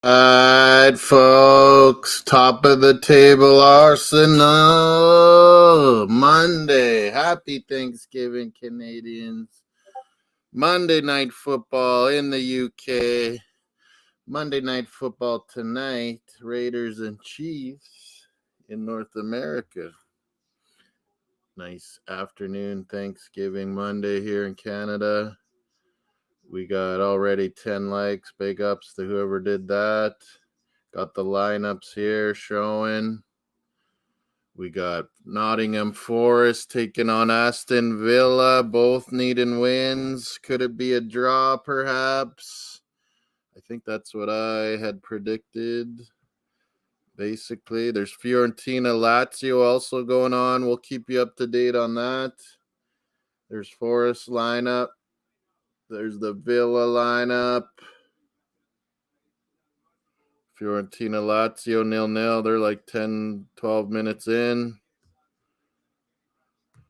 Alright, folks, top of the table Arsenal. Monday. Happy Thanksgiving, Canadians. Monday night football in the UK. Monday night football tonight. Raiders and Chiefs in North America. Nice afternoon, Thanksgiving Monday here in Canada. We got already 10 likes. Big ups to whoever did that. Got the lineups here showing. We got Nottingham Forest taking on Aston Villa, both needing wins. Could it be a draw, perhaps? I think that's what I had predicted. Basically, there's Fiorentina Lazio also going on. We'll keep you up to date on that. There's Forest lineup. There's the Villa lineup. Fiorentina Lazio 0-0. They're like 10, 12 minutes in.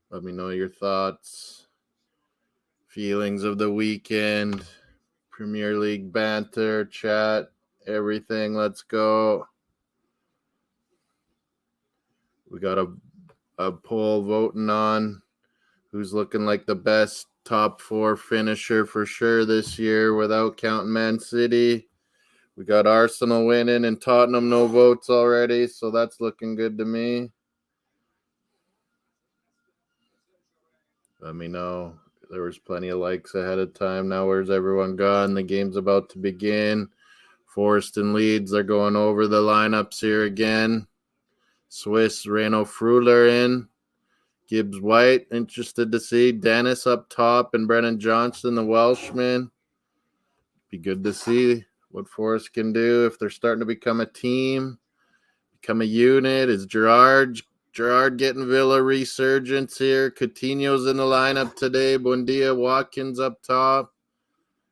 Let me know your thoughts, feelings of the weekend, Premier League banter, chat, everything. Let's go. We got a poll voting on who's looking like the best top four finisher for sure this year without counting Man City. We got Arsenal winning and Tottenham no votes already, so that's looking good to me. Let me know. There was plenty of likes ahead of time. Now where's everyone gone? The game's about to begin. Forest and Leeds are going over the lineups here again. Swiss Reno Fruler in. Gibbs White, interested to see. Dennis up top and Brennan Johnson, the Welshman. Be good to see what Forest can do if they're starting to become a team, become a unit. Is Gerard getting Villa resurgence here? Coutinho's in the lineup today. Buendia, Watkins up top.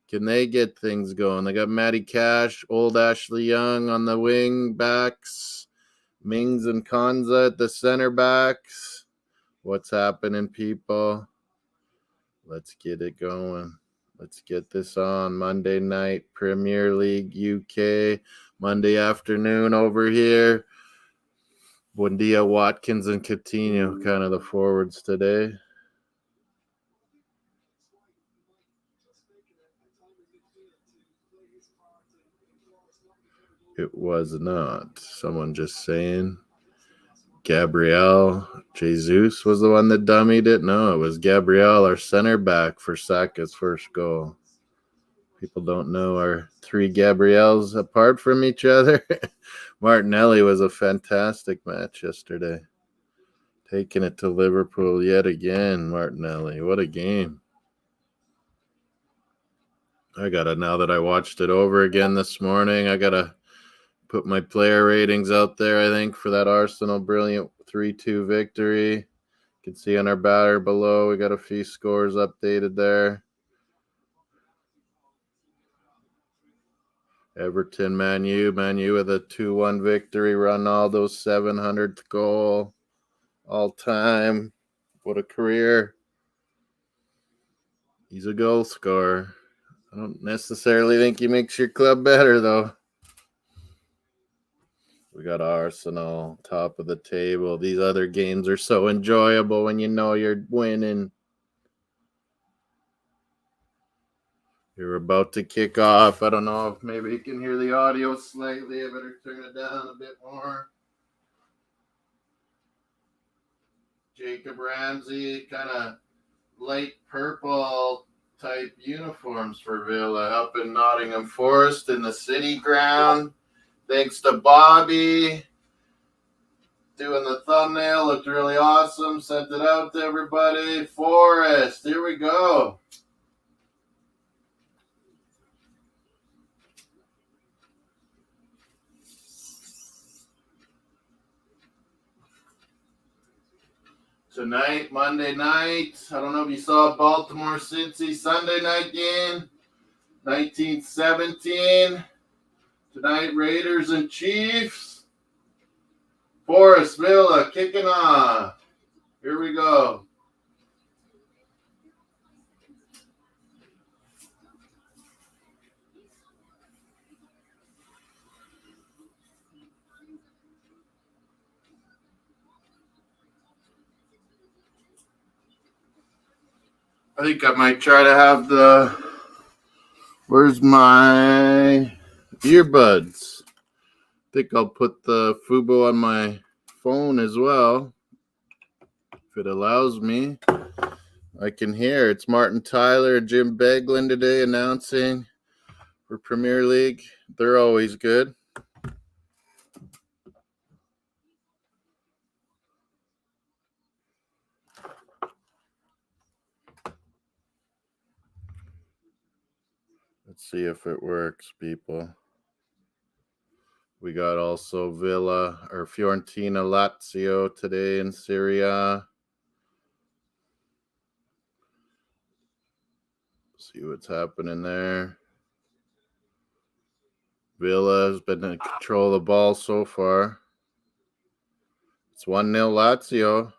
Can they get things going? They got Matty Cash, old Ashley Young on the wing backs. Mings and Konza at the center backs. What's happening, people? Let's get it going. Let's get this on. Monday night, Premier League UK. Monday afternoon over here. Buendia, Watkins, and Coutinho, kind of the forwards today. It was not. Someone just saying. Gabriel Jesus was the one that dummied it. No, it was Gabriel, our center back, for Saka's first goal. People don't know our three Gabriels apart from each other. Martinelli was a fantastic match yesterday. Taking it to Liverpool yet again, Martinelli. What a game. Now that I watched it over again this morning, I got to put my player ratings out there, I think, for that Arsenal brilliant 3-2 victory. You can see on our banner below, we got a few scores updated there. Everton, Man U with a 2-1 victory. Ronaldo's 700th goal all time. What a career. He's a goal scorer. I don't necessarily think he makes your club better, though. We got Arsenal, top of the table. These other games are so enjoyable when you know you're winning. You're about to kick off. I don't know if maybe you can hear the audio slightly. I better turn it down a bit more. Jacob Ramsey, kind of light purple type uniforms for Villa up in Nottingham Forest in the city ground. Thanks to Bobby doing the thumbnail. Looked really awesome. Sent it out to everybody. Forest, here we go. Tonight, Monday night. I don't know if you saw Baltimore Cincy Sunday night game. 1917. Tonight, Raiders and Chiefs. Forest Villa kicking off. Here we go. I think I might try to have the... Where's my earbuds? I think I'll put the Fubo on my phone as well. If it allows me. I can hear. It's Martin Tyler and Jim Beglin today announcing for Premier League. They're always good. Let's see if it works, people. We got also Villa or Fiorentina Lazio today in Serie A. See what's happening there. Villa has been in control of the ball so far. It's 1-0 Lazio.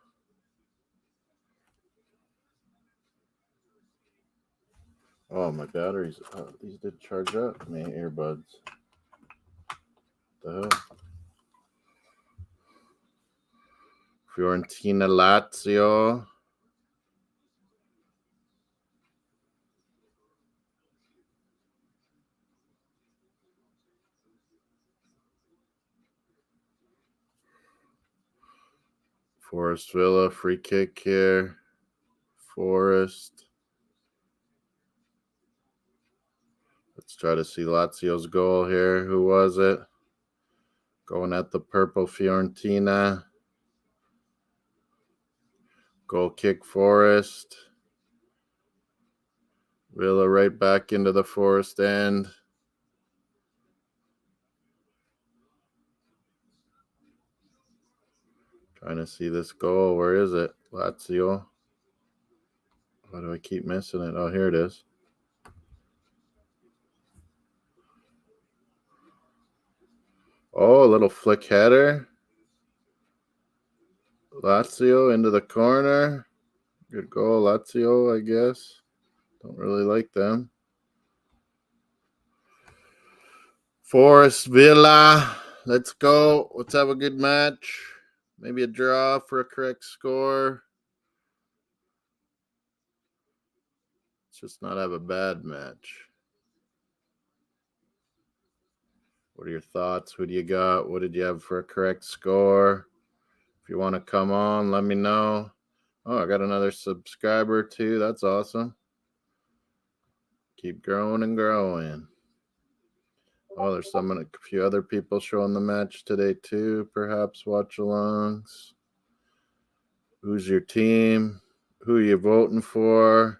Oh, my batteries. These did charge up. My earbuds. The hell? Fiorentina Lazio. Forest Villa, free kick here. Forest. Let's try to see Lazio's goal here. Who was it? Going at the purple Fiorentina. Goal kick Forest. Villa right back into the Forest end. Trying to see this goal. Where is it? Lazio. Why do I keep missing it? Oh, here it is. Oh, a little flick header. Lazio into the corner. Good goal, Lazio, I guess. Don't really like them. Forest Villa. Let's go. Let's have a good match. Maybe a draw for a correct score. Let's just not have a bad match. What are your thoughts? Who do you got? What did you have for a correct score? If you want to come on, let me know. Oh, I got another subscriber too. That's awesome. Keep growing and growing. Oh, there's a few other people showing the match today too. Perhaps watch-alongs. Who's your team? Who are you voting for?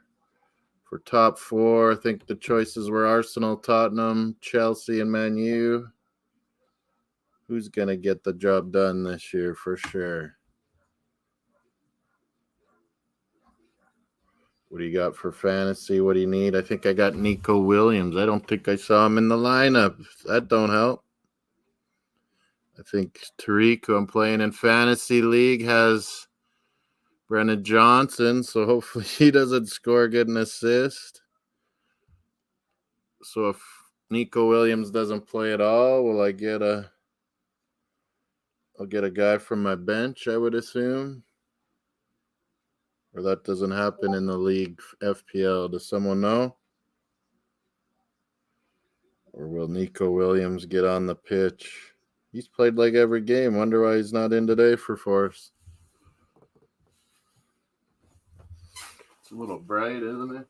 For top four, I think the choices were Arsenal, Tottenham, Chelsea, and Man U. Who's going to get the job done this year for sure? What do you got for fantasy? What do you need? I think I got Nico Williams. I don't think I saw him in the lineup. That don't help. I think Tariq, who I'm playing in Fantasy League, has Brennan Johnson, so hopefully he doesn't score, get an assist. So if Nico Williams doesn't play at all, will I get I'll get a guy from my bench, I would assume. Or that doesn't happen in the league FPL. Does someone know? Or will Nico Williams get on the pitch? He's played like every game. Wonder why he's not in today for Force. It's a little bright, isn't it?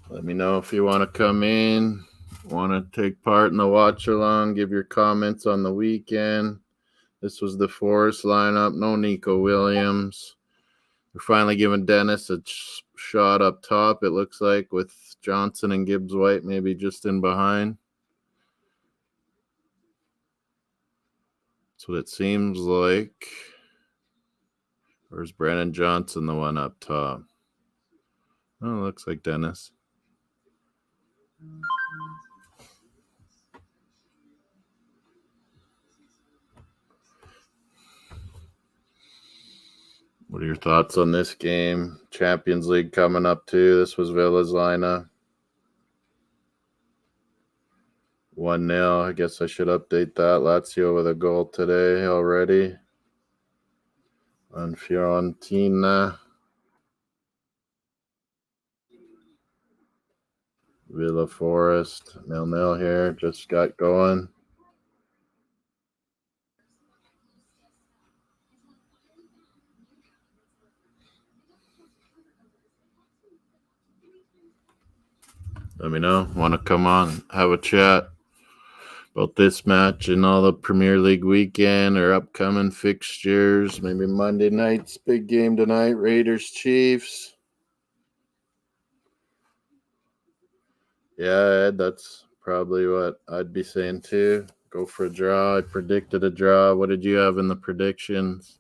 Let me know if you want to come in, want to take part in the watch along, give your comments on the weekend. This was the Forest lineup. No Nico Williams. We're finally giving Dennis a shot up top, it looks like, with Johnson and Gibbs White maybe just in behind. That's what it seems like. Or is Brandon Johnson the one up top? Oh, looks like Dennis. What are your thoughts on this game? Champions League coming up too. This was Villa's lineup. 1-0. I guess I should update that. Lazio with a goal today already. on Fiorentina. Villa Forest 0-0 here. Just got going. Let me know. Want to come on, have a chat about this match and all the Premier League weekend or upcoming fixtures. Maybe Monday night's big game tonight, Raiders Chiefs. Yeah, Ed, that's probably what I'd be saying too. Go for a draw. I predicted a draw. What did you have in the predictions?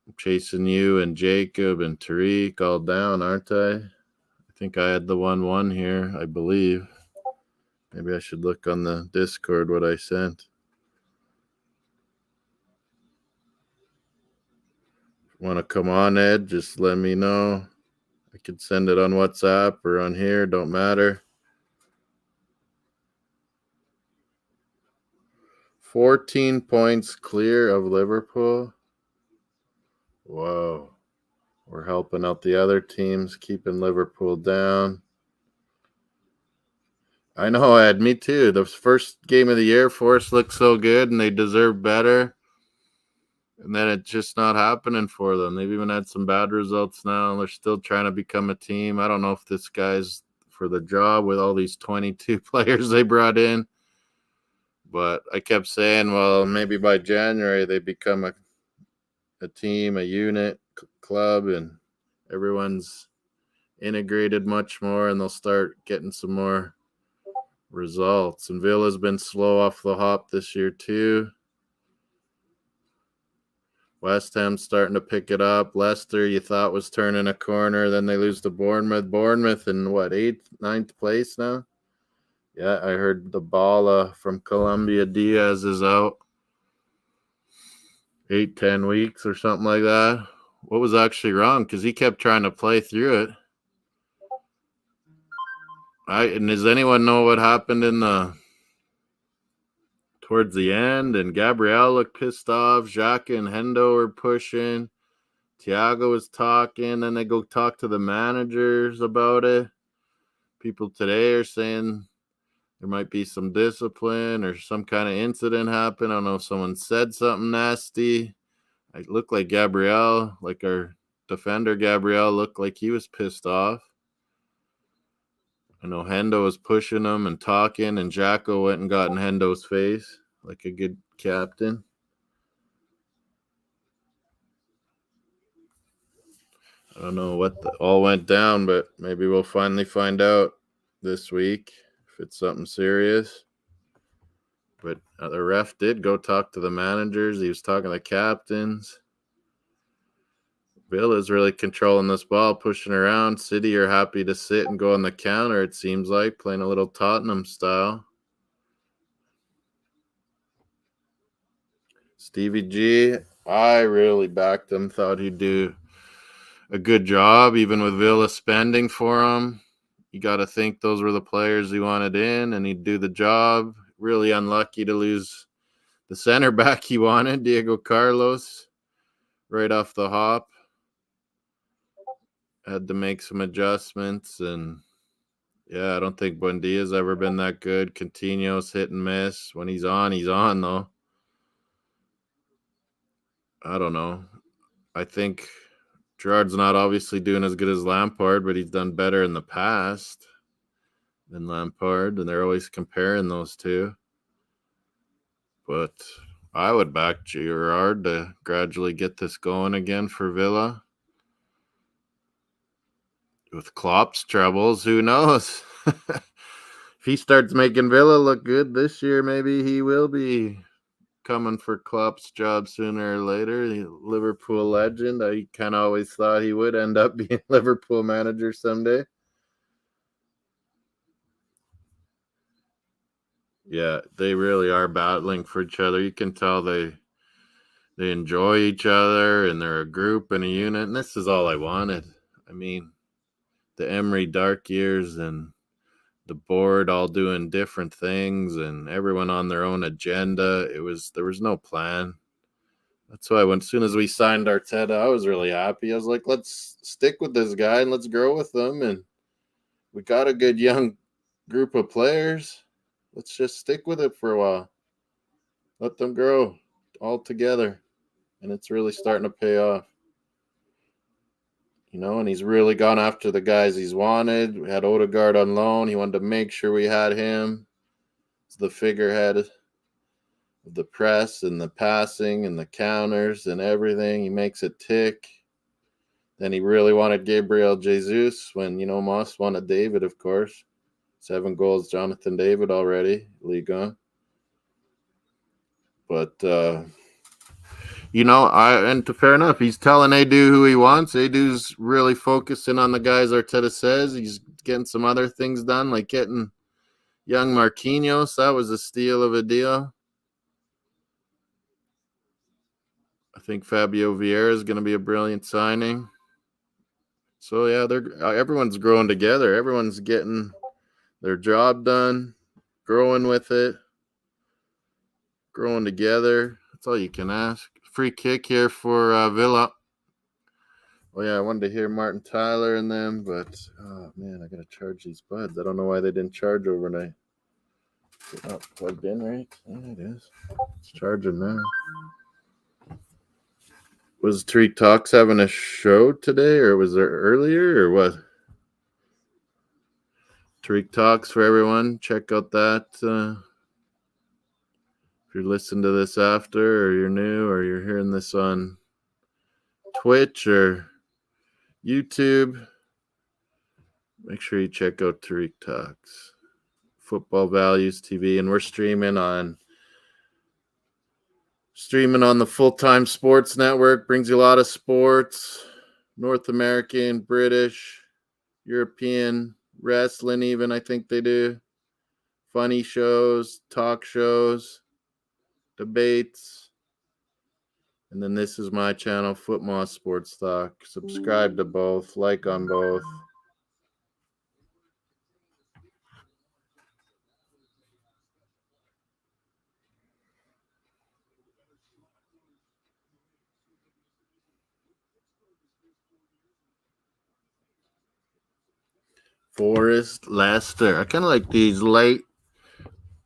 I'm chasing you and Jacob and Tariq all down, aren't I? I think I had the 1-1 here, I believe. Maybe I should look on the Discord what I sent. Want to come on, Ed? Just let me know. I could send it on WhatsApp or on here. Don't matter. 14 points clear of Liverpool. Whoa. We're helping out the other teams, keeping Liverpool down. I know, Ed. Me too. The first game of the year, Forest looked so good, and they deserve better. And then it's just not happening for them. They've even had some bad results now, and they're still trying to become a team. I don't know if this guy's for the job with all these 22 players they brought in. But I kept saying, well, maybe by January they become a team, a unit, club, and everyone's integrated much more, and they'll start getting some more results. And Villa's been slow off the hop this year too. West Ham's starting to pick it up. Leicester, you thought was turning a corner. Then they lose to Bournemouth. Bournemouth in what, 8th, 9th place now? Yeah, I heard the ball from Colombia Diaz is out 8-10 weeks or something like that. What was actually wrong? Because he kept trying to play through it. And does anyone know what happened towards the end? And Gabriel looked pissed off. Xhaka and Hendo were pushing. Thiago was talking. Then they go talk to the managers about it. People today are saying there might be some discipline or some kind of incident happen. I don't know if someone said something nasty. It looked like Gabriel, like our defender Gabriel, looked like he was pissed off. I know Hendo was pushing him and talking, and Jacko went and got in Hendo's face like a good captain. I don't know what all went down, but maybe we'll finally find out this week if it's something serious. But the ref did go talk to the managers. He was talking to the captains. Bill is really controlling this ball, pushing around. City are happy to sit and go on the counter, it seems like, playing a little Tottenham style. Stevie G, I really backed him, thought he'd do a good job, even with Villa spending for him. You got to think those were the players he wanted in, and he'd do the job. Really unlucky to lose the center back he wanted, Diego Carlos, right off the hop. Had to make some adjustments, and yeah, I don't think Buendia's ever been that good. Coutinho's hit and miss. When he's on, though. I don't know. I think Gerrard's not obviously doing as good as Lampard, but he's done better in the past than Lampard, and they're always comparing those two. But I would back Gerrard to gradually get this going again for Villa. With Klopp's troubles, who knows? If he starts making Villa look good this year, maybe he will be coming for Klopp's job sooner or later. The Liverpool legend. I kind of always thought he would end up being Liverpool manager someday. Yeah, they really are battling for each other. You can tell they enjoy each other, and they're a group and a unit. And this is all I wanted. I mean, the Emery dark years and the board all doing different things and everyone on their own agenda. There was no plan. That's why as soon as we signed Arteta, I was really happy. I was like, let's stick with this guy and let's grow with them. And we got a good young group of players. Let's just stick with it for a while. Let them grow all together. And it's really starting to pay off. And he's really gone after the guys he's wanted. We had Odegaard on loan. He wanted to make sure we had him. It's the figurehead of the press and the passing and the counters and everything. He makes it tick. Then he really wanted Gabriel Jesus when, Moss wanted David, of course. 7 goals, Jonathan David already, Liga. But, fair enough. He's telling Edu who he wants. Edu's really focusing on the guys Arteta says. He's getting some other things done, like getting young Marquinhos. That was a steal of a deal. I think Fabio Vieira is going to be a brilliant signing. So, yeah, everyone's growing together. Everyone's getting their job done, growing with it, growing together. That's all you can ask. Free kick here for Villa. Oh, yeah, I wanted to hear Martin Tyler and them, but, oh, man, I got to charge these buds. I don't know why they didn't charge overnight. It's not plugged in, right? Yeah, it is. It's charging now. Was Tariq Talks having a show today, or was there earlier, or what? Tariq Talks for everyone. Check out that. If you're listening to this after, or you're new, or you're hearing this on Twitch or YouTube, make sure you check out Tariq Talks. Football Values TV, and we're streaming on the Full-Time Sports Network. Brings you a lot of sports, North American, British, European, wrestling even, I think they do. Funny shows, talk shows, debates. And then this is my channel, Footmoss Sports Talk. Subscribe to both, like on both. Forest, Leicester. I kind of like these light.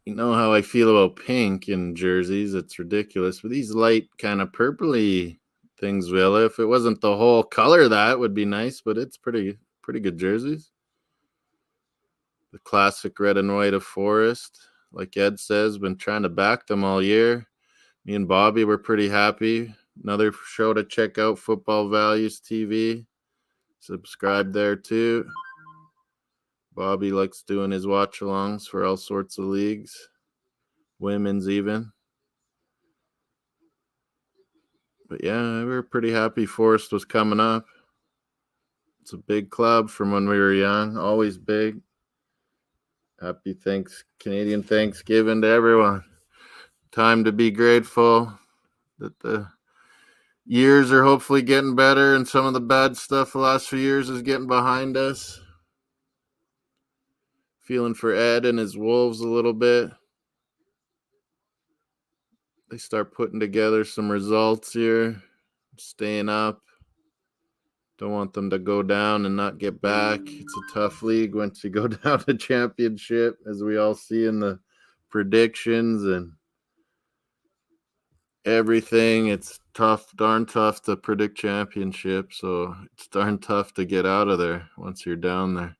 You know how I feel about pink in jerseys. It's ridiculous. But these light kind of purpley things, Villa. If it wasn't the whole color, that would be nice. But it's pretty good jerseys. The classic red and white of Forest. Like Ed says, been trying to back them all year. Me and Bobby were pretty happy. Another show to check out, Football Values TV. Subscribe there too. Bobby likes doing his watch-alongs for all sorts of leagues, women's even. But yeah, we were pretty happy Forest was coming up. It's a big club from when we were young, always big. Happy Canadian Thanksgiving to everyone. Time to be grateful that the years are hopefully getting better and some of the bad stuff the last few years is getting behind us. Feeling for Ed and his Wolves a little bit. They start putting together some results here. Staying up. Don't want them to go down and not get back. It's a tough league once you go down to championship, as we all see in the predictions and everything. It's tough, darn tough to predict championship. So it's darn tough to get out of there once you're down there.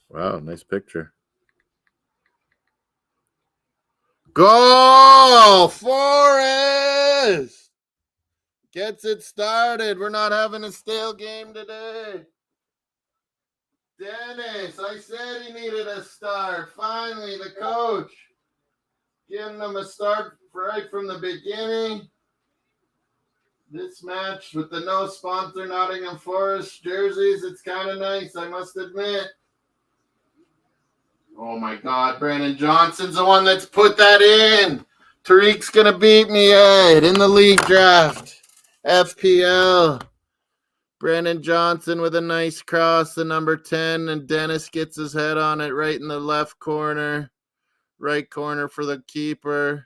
Wow, nice picture. Goal! Forest! Gets it started. We're not having a stale game today. Dennis, I said he needed a start. Finally, the coach giving them a start right from the beginning. This match with the no sponsor Nottingham Forest jerseys, it's kind of nice, I must admit. Oh my God, Brandon Johnson's the one that's put that in. Tariq's going to beat me, Ed, in the league draft. FPL. Brennan Johnson with a nice cross, the number 10, and Dennis gets his head on it right in the left corner. Right corner for the keeper.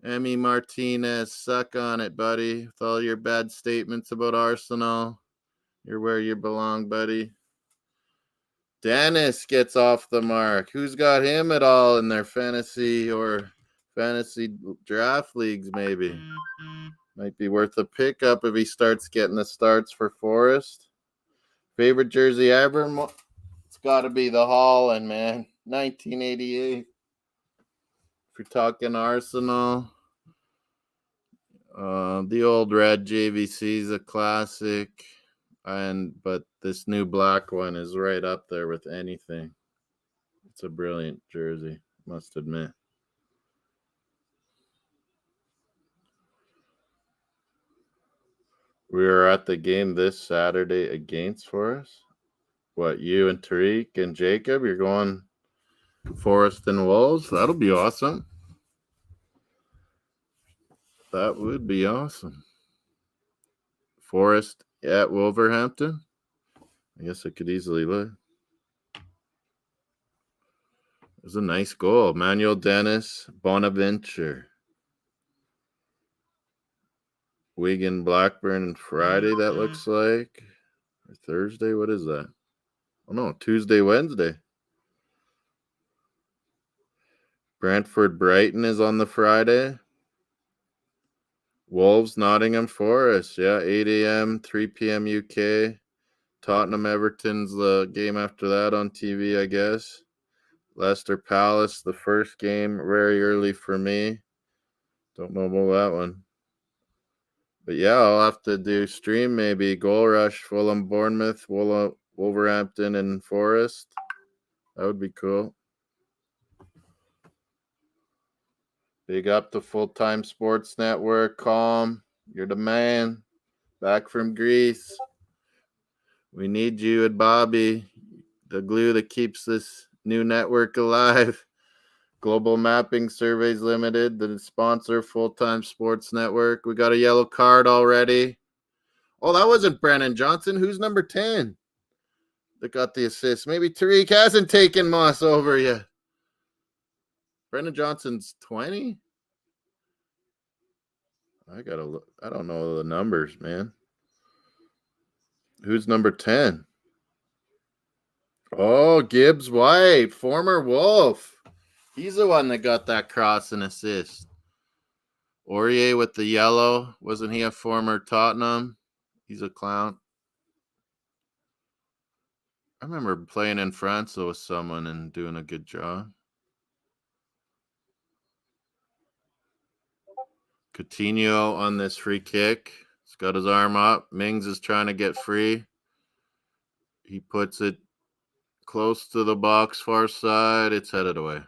Emmy Martinez, suck on it, buddy. With all your bad statements about Arsenal, you're where you belong, buddy. Dennis gets off the mark. Who's got him at all in their fantasy or fantasy draft leagues, maybe? Might be worth a pickup if he starts getting the starts for Forest. Favorite jersey ever? It's got to be the Holland, man. 1988. If you're talking Arsenal, the old red JVC is a classic, but this new black one is right up there with anything. It's a brilliant jersey, must admit. We are at the game this Saturday against Forest. What, you and Tariq and Jacob? You're going Forest and Wolves? That'll be awesome. That would be awesome. Forest at Wolverhampton? I guess I could easily look. It was a nice goal. Manuel Dennis, Bonaventure. Wigan, Blackburn, Friday, that looks like. Or Thursday, what is that? Oh, no, Tuesday, Wednesday. Brentford, Brighton is on the Friday. Wolves, Nottingham Forest. Yeah, 8 a.m., 3 p.m. UK. Tottenham, Everton's the game after that on TV, I guess. Leicester Palace, the first game, very early for me. Don't know about that one. But yeah, I'll have to do stream maybe. Goal Rush, Fulham, Bournemouth, Wolverhampton, and Forest. That would be cool. Big up to Full Time Sports Network. Calm, you're the man. Back from Greece. We need you and Bobby, the glue that keeps this new network alive. Global Mapping Surveys Limited, the sponsor, Full Time Sports Network. We got a yellow card already. Oh, that wasn't Brennan Johnson. Who's number 10 that got the assist? Maybe Tariq hasn't taken Moss over yet. Brennan Johnson's 20? I gotta look. I don't know the numbers, man. Who's number 10? Oh, Gibbs White, former Wolf. He's the one that got that cross and assist. Aurier with the yellow. Wasn't he a former Tottenham? He's a clown. I remember playing in France with someone and doing a good job. Coutinho on this free kick. He's got his arm up. Mings is trying to get free. He puts it close to the box, far side. It's headed away.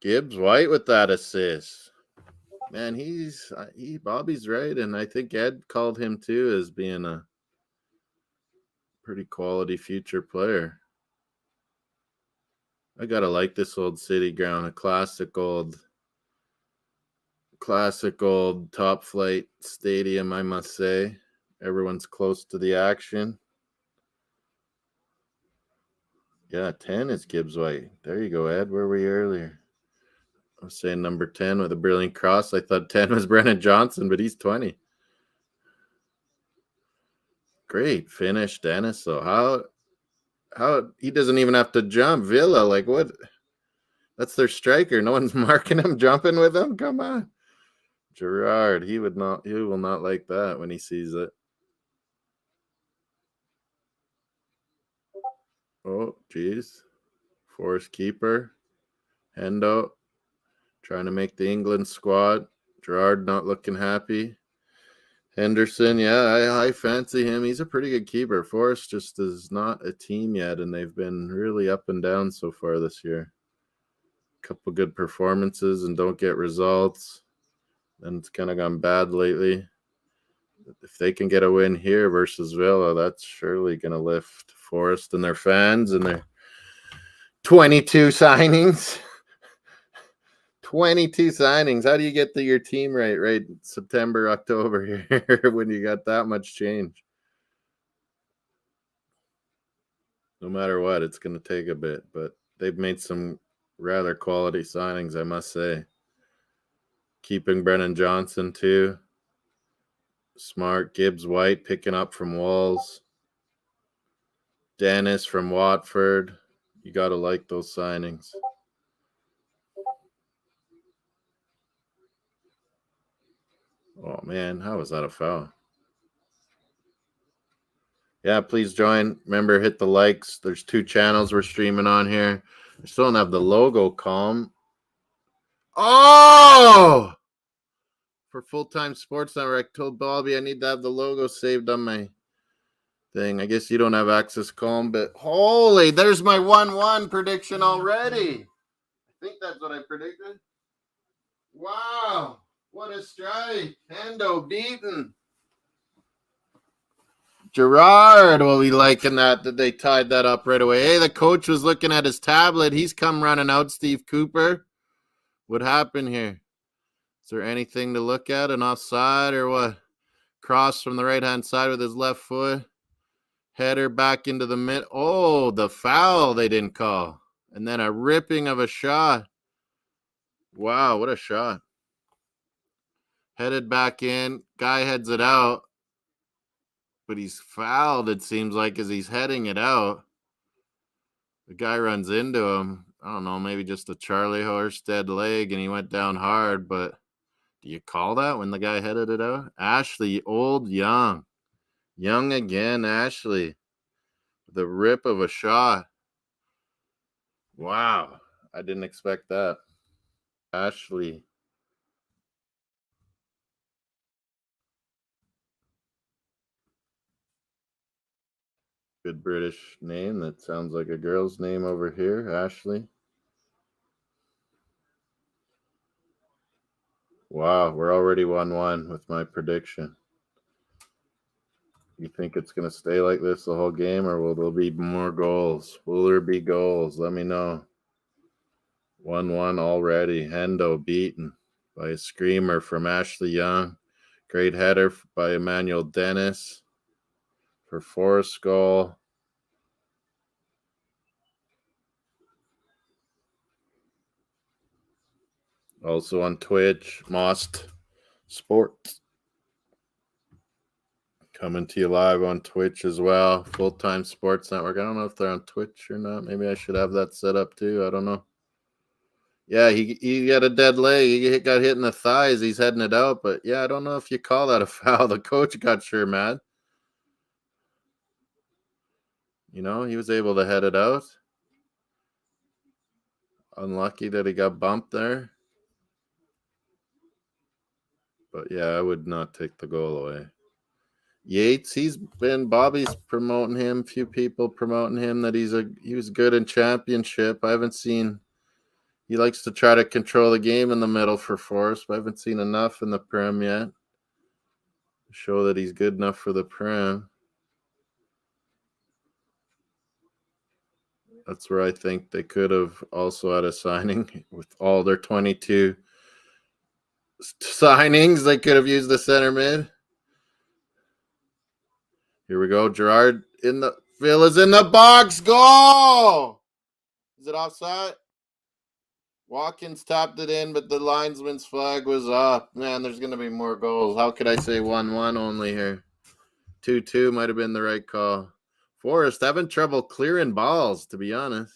Gibbs White with that assist. Man, Bobby's right, and I think Ed called him too as being a pretty quality future player. I gotta like this old City ground, a classic old top flight stadium, I must say. Everyone's close to the action. Yeah, 10 is Gibbs White. There you go, Ed. Where were you earlier? I was saying number 10 with a brilliant cross. I thought 10 was Brennan Johnson, but he's 20. Great finish, Dennis. So how he doesn't even have to jump. Villa, like what? That's their striker. No one's marking him, jumping with him. Come on. Gerard, he will not like that when he sees it. Oh, geez. Forest keeper. Hendo trying to make the England squad. Gerard not looking happy. Henderson, yeah, I fancy him. He's a pretty good keeper. Forest just is not a team yet, and they've been really up and down so far this year. Couple good performances and don't get results. Then it's kind of gone bad lately. If they can get a win here versus Villa, that's surely going to lift Forest and their fans and their 22 signings. 22 signings. How do you get your team right September, October here when you got that much change? No matter what, it's going to take a bit, but they've made some rather quality signings, I must say. Keeping Brennan Johnson, too. Smart. Gibbs White picking up from Wolves. Dennis from Watford. You got to like those signings. Oh, man, how was that a foul? Yeah, please join. Remember, hit the likes. There's 2 channels we're streaming on here. I still don't have the logo calm. Oh! For Full-Time Sports Network, I told Bobby I need to have the logo saved on my thing. I guess you don't have access calm, but holy, there's my 1-1 prediction already. I think that's what I predicted. Wow, what a strike. Hendo beaten. Gerard will be liking that they tied that up right away. Hey, the coach was looking at his tablet. He's come running out, Steve Cooper. What happened here? Is there anything to look at? An offside or what? Cross from the right-hand side with his left foot. Header back into the mid. Oh, the foul they didn't call. And then a ripping of a shot. Wow, what a shot. Headed back in. Guy heads it out. But he's fouled, it seems like, as he's heading it out. The guy runs into him. I don't know, maybe just a Charlie horse dead leg, and he went down hard. But do you call that when the guy headed it out? Ashley, old, young. Young again, Ashley. The rip of a shot. Wow. I didn't expect that. Ashley. Good British name. That sounds like a girl's name over here. Ashley. Wow. We're already 1-1 with my prediction. You think it's going to stay like this the whole game, or will there be more goals? Will there be goals? Let me know. 1-1 already. Hendo beaten by a screamer from Ashley Young. Great header by Emmanuel Dennis for Forest goal. Also on Twitch, Most Sports. Coming to you live on Twitch as well. Full-Time Sports Network. I don't know if they're on Twitch or not. Maybe I should have that set up too. I don't know. Yeah, he got a dead leg. He got hit in the thighs. He's heading it out. But, yeah, I don't know if you call that a foul. The coach got sure mad. You know, he was able to head it out. Unlucky that he got bumped there. But, yeah, I would not take the goal away. Yates, Bobby's promoting him. A few people promoting him that he was good in championship. I haven't seen. He likes to try to control the game in the middle for Forest, but I haven't seen enough in the Prem yet to show that he's good enough for the Prem. That's where I think they could have also had a signing with all their 22 signings. They could have used the center mid. Here we go. Gerard Phil is in the box. Goal! Is it offside? Watkins tapped it in, but the linesman's flag was up. Man, there's going to be more goals. How could I say 1-1 only here? 2-2 might have been the right call. Forrest having trouble clearing balls, to be honest.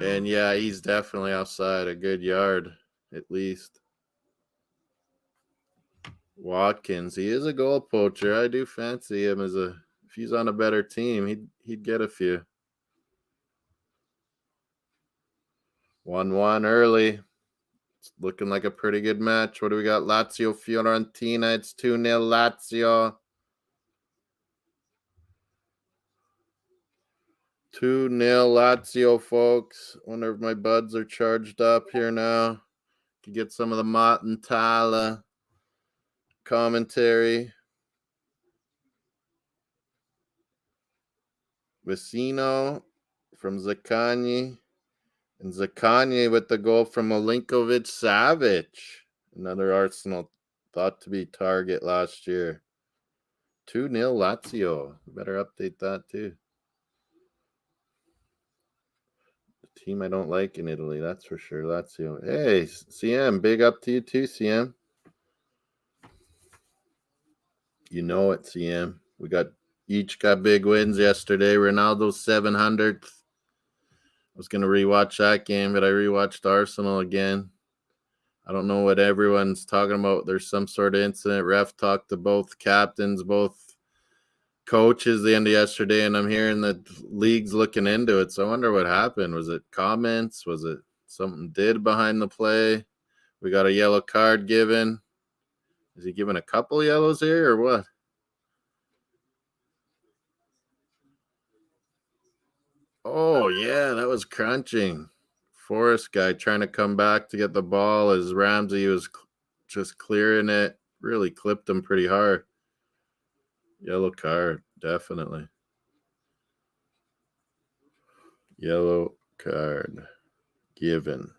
And, yeah, he's definitely offside. A good yard, at least. Watkins, he is a goal poacher. I do fancy him if he's on a better team, he'd get a few. 1-1 early. It's looking like a pretty good match. What do we got? Lazio Fiorentina. It's 2-0 Lazio. 2-0 Lazio, folks. Wonder if my buds are charged up here now. Can get some of the Montantala commentary. Vecino from Zaccagni. And Zakanye with the goal from Milinkovic-Savic. Another Arsenal thought to be target last year. 2-0 Lazio. We better update that too. The team I don't like in Italy, that's for sure. Lazio. Hey, CM, big up to you too, CM. You know it, CM. We each got big wins yesterday. Ronaldo's 700th. I was going to rewatch that game, but I rewatched Arsenal again. I don't know what everyone's talking about. There's some sort of incident. Ref talked to both captains, both coaches the end of yesterday, and I'm hearing that league's looking into it. So I wonder what happened. Was it comments? Was it something did behind the play? We got a yellow card given. Is he giving a couple yellows here or what? Oh, yeah, that was crunching. Forest guy trying to come back to get the ball as Ramsey was just clearing it. Really clipped him pretty hard. Yellow card, definitely. Yellow card given.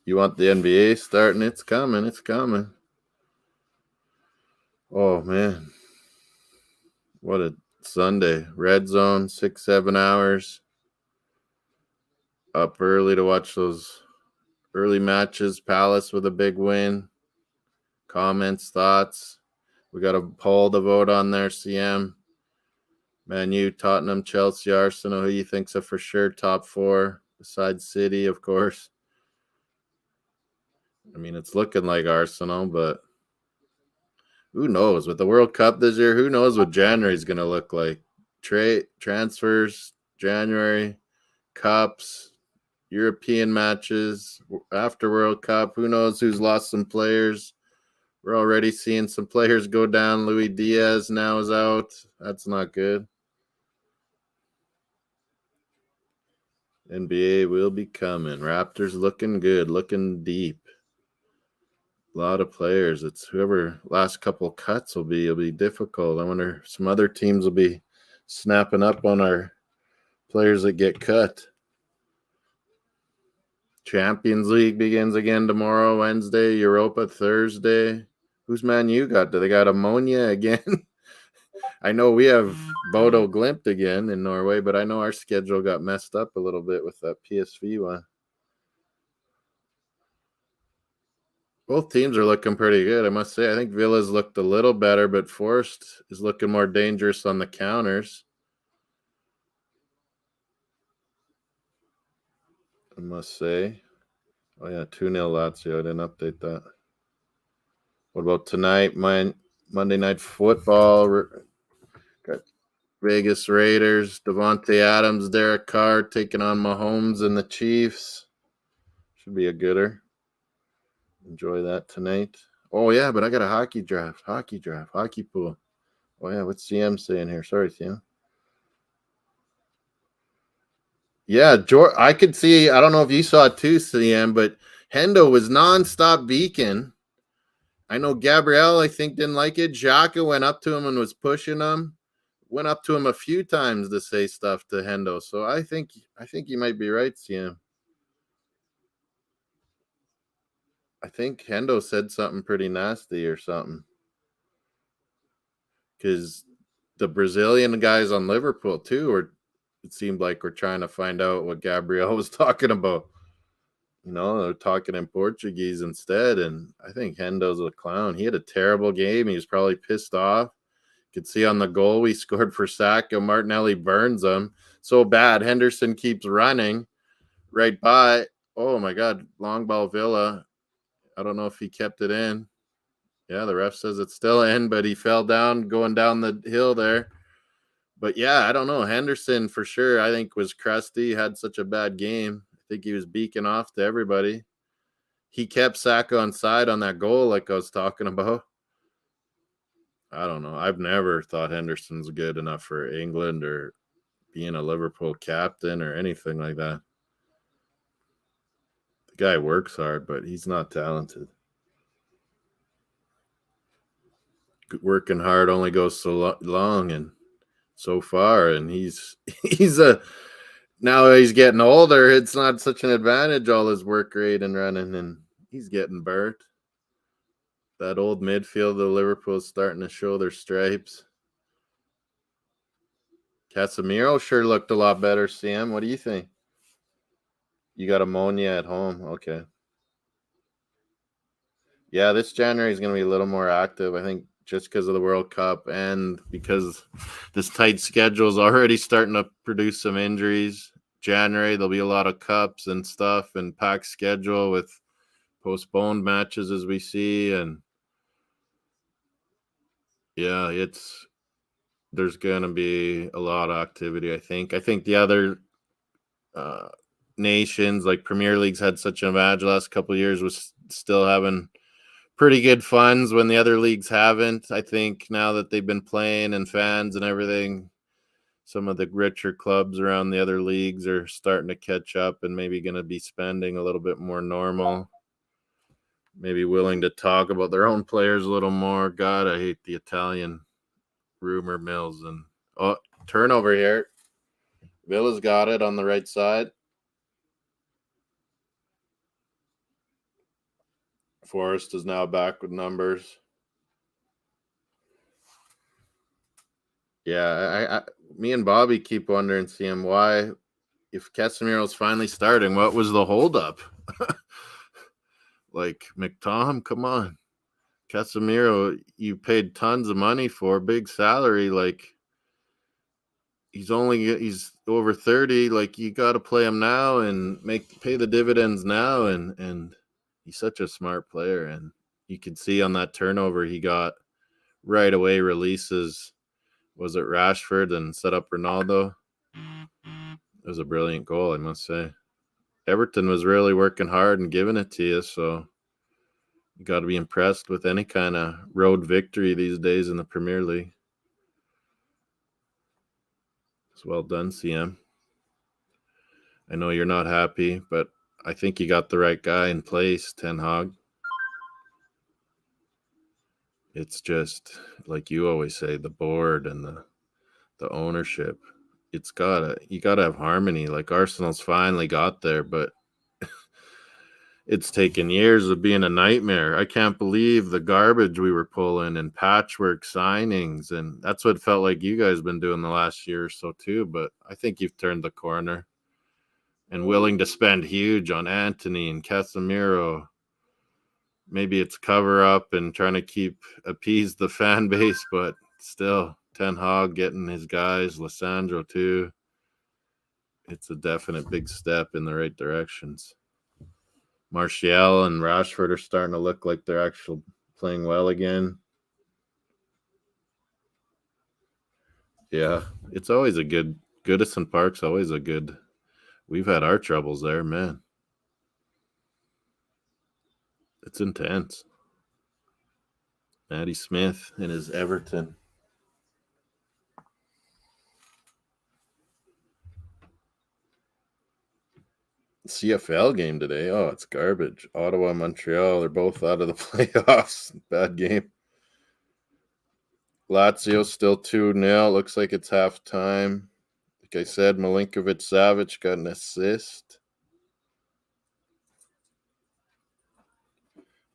You want the NBA starting? It's coming. It's coming. Oh, man. What a Sunday. Red zone, 6-7 hours. Up early to watch those early matches. Palace with a big win. Comments, thoughts. We got a poll to vote on there, CM. Man U, Tottenham, Chelsea, Arsenal. Who you think's a for sure top four? Besides City, of course. I mean, it's looking like Arsenal, but who knows? With the World Cup this year, who knows what January's going to look like? Transfers, January, Cups, European matches, after World Cup. Who knows who's lost some players? We're already seeing some players go down. Luis Diaz now is out. That's not good. NBA will be coming. Raptors looking good, looking deep. A lot of players. It's whoever last couple cuts will be difficult. I wonder if some other teams will be snapping up on our players that get cut. Champions League begins again tomorrow, Wednesday. Europa Thursday. Who's Man U got? Do they got ammonia again? I know we have Bodo Glimt again in Norway, but I know our schedule got messed up a little bit with that PSV one. Both teams are looking pretty good, I must say. I think Villa's looked a little better, but Forest is looking more dangerous on the counters, I must say. Oh, yeah, 2-0 Lazio. I didn't update that. What about tonight? Monday Night Football. Got Vegas Raiders, Devontae Adams, Derek Carr taking on Mahomes and the Chiefs. Should be a gooder. Enjoy that tonight. Oh, yeah, but I got a hockey pool. Oh, yeah, what's CM saying here? Sorry, CM. Yeah, George, I could see, I don't know if you saw it too, CM, but Hendo was nonstop beacon. I know Gabrielle, I think, didn't like it. Xhaka went up to him and was pushing him. Went up to him a few times to say stuff to Hendo. So I think you might be right, CM. I think Hendo said something pretty nasty or something. Because the Brazilian guys on Liverpool, too, it seemed like we're trying to find out what Gabriel was talking about. You know, they're talking in Portuguese instead. And I think Hendo's a clown. He had a terrible game. He was probably pissed off. You could see on the goal we scored for Saka, Martinelli burns him so bad. Henderson keeps running right by. Oh, my God. Long ball Villa. I don't know if he kept it in. Yeah, the ref says it's still in, but he fell down going down the hill there. But, yeah, I don't know. Henderson, for sure, I think was crusty. Had such a bad game. I think he was beaking off to everybody. He kept Saka on side on that goal like I was talking about. I don't know. I've never thought Henderson's good enough for England or being a Liverpool captain or anything like that. The guy works hard, but he's not talented. Working hard only goes so long, and so far, and he's he's a now he's getting older. It's not such an advantage, all his work rate and running, and he's getting burnt. That old midfield of Liverpool's starting to show their stripes. Casemiro sure looked a lot better, Sam. What do you think? You got ammonia at home. Okay. Yeah, this January is going to be a little more active, I think, just because of the World Cup and because this tight schedule is already starting to produce some injuries. January, there'll be a lot of cups and stuff and packed schedule with postponed matches as we see. And yeah, there's going to be a lot of activity, I think. I think the other nations, like Premier League's had such an advantage last couple of years, was still having pretty good funds when the other leagues haven't. I think now that they've been playing and fans and everything, some of the richer clubs around the other leagues are starting to catch up and maybe going to be spending a little bit more normal. Maybe willing to talk about their own players a little more. God, I hate the Italian rumor mills. And turnover here. Villa's got it on the right side. Forrest is now back with numbers. Yeah, me and Bobby keep wondering, CM, why, if Casemiro's finally starting, what was the holdup? Like, McTom, come on. Casemiro, you paid tons of money for, big salary. Like, he's over 30. Like, you got to play him now and pay the dividends now. And he's such a smart player. And you can see on that turnover he got right away releases. Was it Rashford and set up Ronaldo? It was a brilliant goal, I must say. Everton was really working hard and giving it to you, so you got to be impressed with any kind of road victory these days in the Premier League. It's well done, CM. I know you're not happy, but I think you got the right guy in place, Ten Hag. It's just, like you always say, the board and the ownership. You gotta have harmony. Like, Arsenal's finally got there, but it's taken years of being a nightmare. I can't believe the garbage we were pulling and patchwork signings. And that's what it felt like you guys been doing the last year or so too. But I think you've turned the corner and willing to spend huge on Anthony and Casemiro. Maybe it's cover up and trying to appease the fan base, but still, Ten Hag getting his guys, Lissandro too. It's a definite big step in the right directions. Martial and Rashford are starting to look like they're actually playing well again. Yeah, it's always a good Goodison Park's always a good. We've had our troubles there, man. It's intense. Matty Smith and his Everton. CFL game today. Oh, it's garbage. Ottawa, Montreal, they're both out of the playoffs. Bad game. Lazio still 2-0. Looks like it's halftime. Like I said, Milinkovic-Savic got an assist.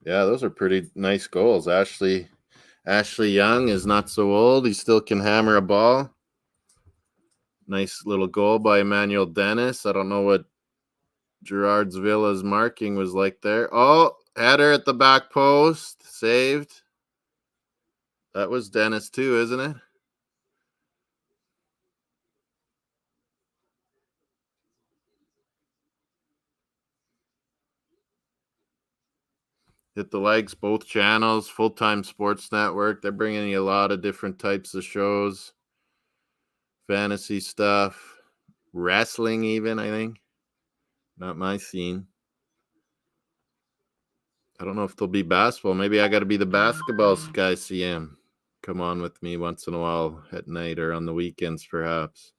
Yeah, those are pretty nice goals. Ashley Young is not so old. He still can hammer a ball. Nice little goal by Emmanuel Dennis. I don't know what Gerard's Villa's marking was like there. Oh, header at the back post. Saved. That was Dennis too, isn't it? Hit the likes, both channels, Full-Time Sports Network. They're bringing you a lot of different types of shows. Fantasy stuff. Wrestling even, I think. Not my scene. I don't know if there'll be basketball. Maybe I got to be the basketball guy, CM. Come on with me once in a while at night or on the weekends, perhaps.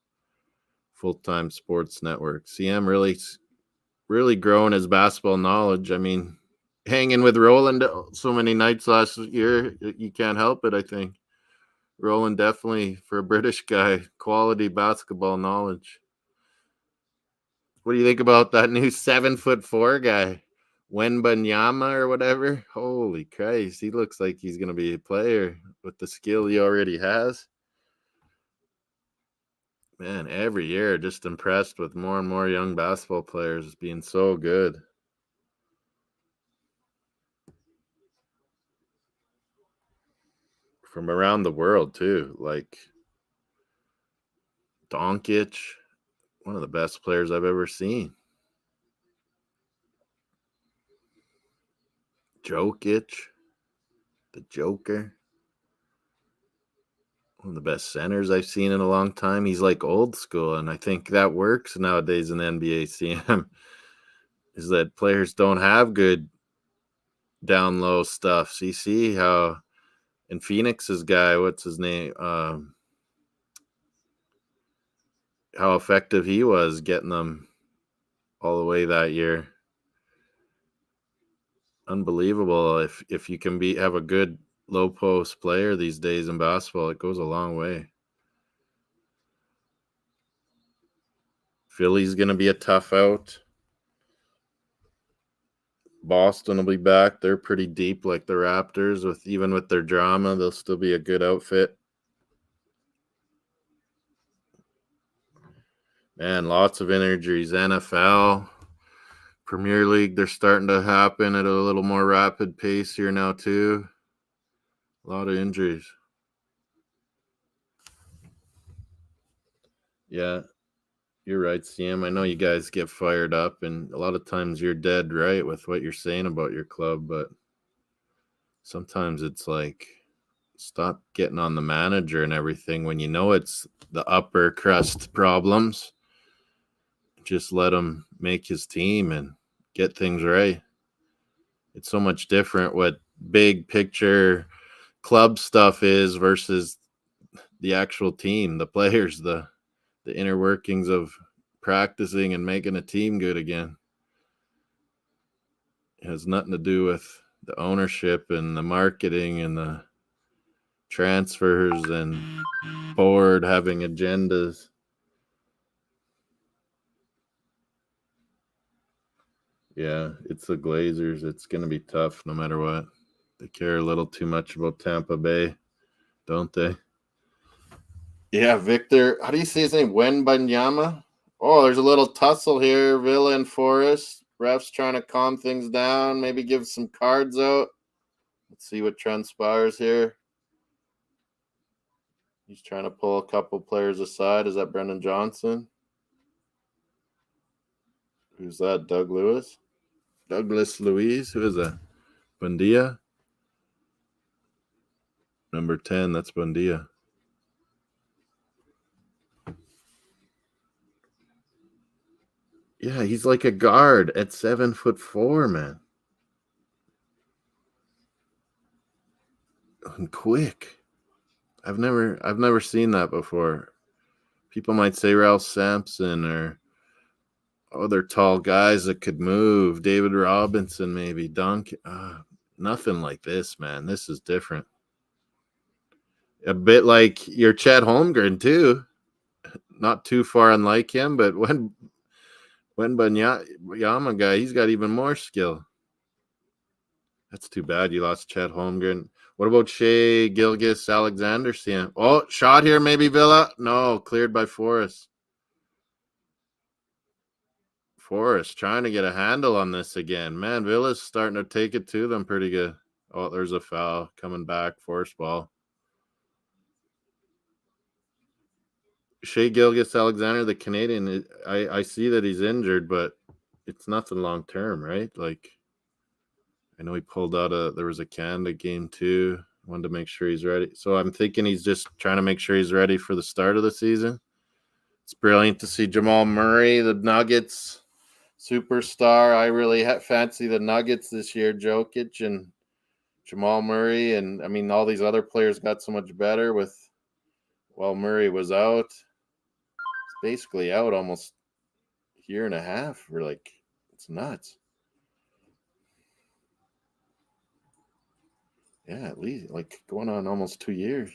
Full-Time Sports Network. CM really growing his basketball knowledge. I mean, hanging with Roland so many nights last year, you can't help it, I think. Rolling definitely for a British guy. Quality basketball knowledge. What do you think about that new 7'4" guy? Wenbanyama or whatever? Holy Christ. He looks like he's going to be a player with the skill he already has. Man, every year just impressed with more and more young basketball players being so good. From around the world, too. Like Doncic, one of the best players I've ever seen. Jokic, the Joker. One of the best centers I've seen in a long time. He's like old school, and I think that works nowadays in the NBA CM. Is that players don't have good down low stuff. So you see how in Phoenix's guy, what's his name? How effective he was getting them all the way that year. Unbelievable. If you can have a good low post player these days in basketball, it goes a long way. Philly's going to be a tough out. Boston will be back. They're pretty deep like the Raptors. Even with their drama, they'll still be a good outfit. Man, lots of injuries. NFL, Premier League, they're starting to happen at a little more rapid pace here now too. A lot of injuries. Yeah, you're right, CM. I know you guys get fired up, and a lot of times you're dead right with what you're saying about your club, but sometimes it's like, stop getting on the manager and everything when you know it's the upper crust problems. Just let him make his team and get things right. It's so much different what big picture club stuff is versus the actual team, the players, the inner workings of practicing and making a team good again. It has nothing to do with the ownership and the marketing and the transfers and board having agendas. Yeah, it's the Glazers. It's going to be tough no matter what. They care a little too much about Tampa Bay, don't they? Yeah, Victor. How do you say his name? Wenbanyama? Oh, there's a little tussle here. Villa and Forest. Refs trying to calm things down. Maybe give some cards out. Let's see what transpires here. He's trying to pull a couple players aside. Is that Brendan Johnson? Who's that? Doug Lewis? Douglas Louise? Who is that? Bundia? Number 10, that's Bundia. Yeah, he's like a guard at 7'4", man. And quick. I've never seen that before. People might say Ralph Sampson or other tall guys that could move. David Robinson, maybe. Dunk. Nothing like this, man. This is different. A bit like your Chet Holmgren, too. Not too far unlike him, but when Banyama guy, he's got even more skill. That's too bad you lost Chet Holmgren. What about Shea Gilgis Alexander? Oh, shot here, maybe Villa. No, cleared by Forrest. Forrest trying to get a handle on this again. Man, Villa's starting to take it to them pretty good. Oh, there's a foul coming back. Forced ball. Shea Gilgis Alexander, the Canadian, I see that he's injured, but it's nothing long term, right? Like, I know he pulled out there was a Canada game too. Wanted to make sure he's ready. So I'm thinking he's just trying to make sure he's ready for the start of the season. It's brilliant to see Jamal Murray, the Nuggets superstar. I really fancy the Nuggets this year. Jokic and Jamal Murray, and I mean all these other players got so much better while Murray was out. He's basically out almost a year and a half. We're like, it's nuts. Yeah, at least like going on almost 2 years.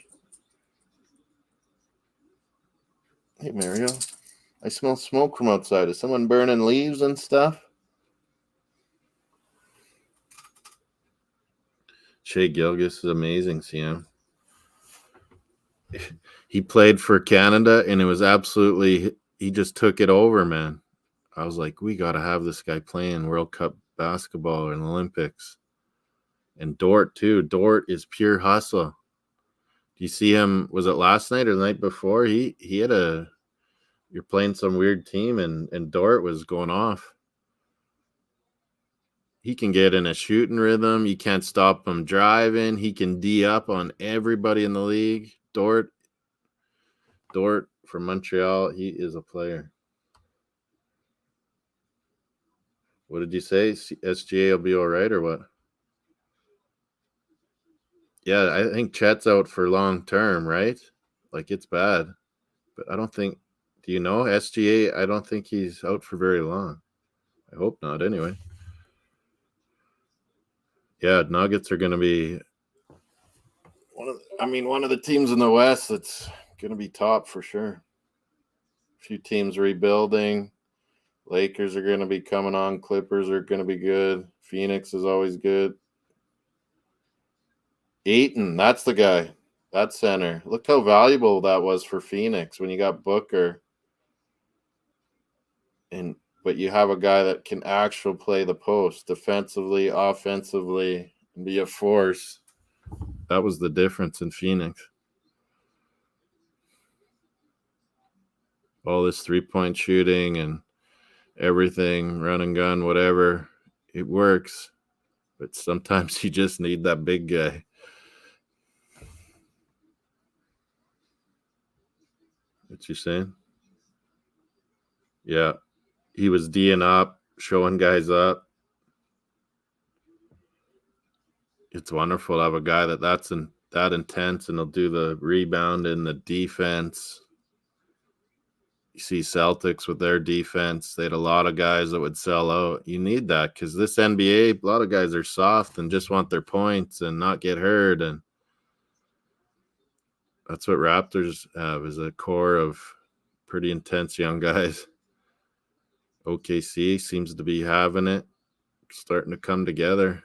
Hey, Mario. I smell smoke from outside. Is someone burning leaves and stuff? Shea Gilgis is amazing, CM. He played for Canada, and it was absolutely – he just took it over, man. I was like, we got to have this guy playing World Cup basketball and Olympics. And Dort, too. Dort is pure hustle. Do you see him? Was it last night or the night before? He had a – you're playing some weird team, and Dort was going off. He can get in a shooting rhythm. You can't stop him driving. He can D up on everybody in the league. Dort from Montreal, he is a player. What did you say? SGA will be all right or what? Yeah, I think Chet's out for long term, right? Like, it's bad. But I don't think – do you know SGA? I don't think he's out for very long. I hope not anyway. Yeah, Nuggets are going to be one of the teams in the West that's going to be top for sure. A few teams rebuilding. Lakers are going to be coming on. Clippers are going to be good. Phoenix is always good. Ayton, that's the guy. That center. Look how valuable that was for Phoenix when you got Booker. But you have a guy that can actually play the post defensively, offensively, and be a force. That was the difference in Phoenix. All this three-point shooting and everything, run and gun, whatever, it works. But sometimes you just need that big guy. What you saying? Yeah. He was D'ing up, showing guys up. It's wonderful to have a guy that's that intense, and he'll do the rebound and the defense. You see Celtics with their defense. They had a lot of guys that would sell out. You need that because this NBA, a lot of guys are soft and just want their points and not get hurt. And that's what Raptors have, is a core of pretty intense young guys. OKC seems to be having it, starting to come together.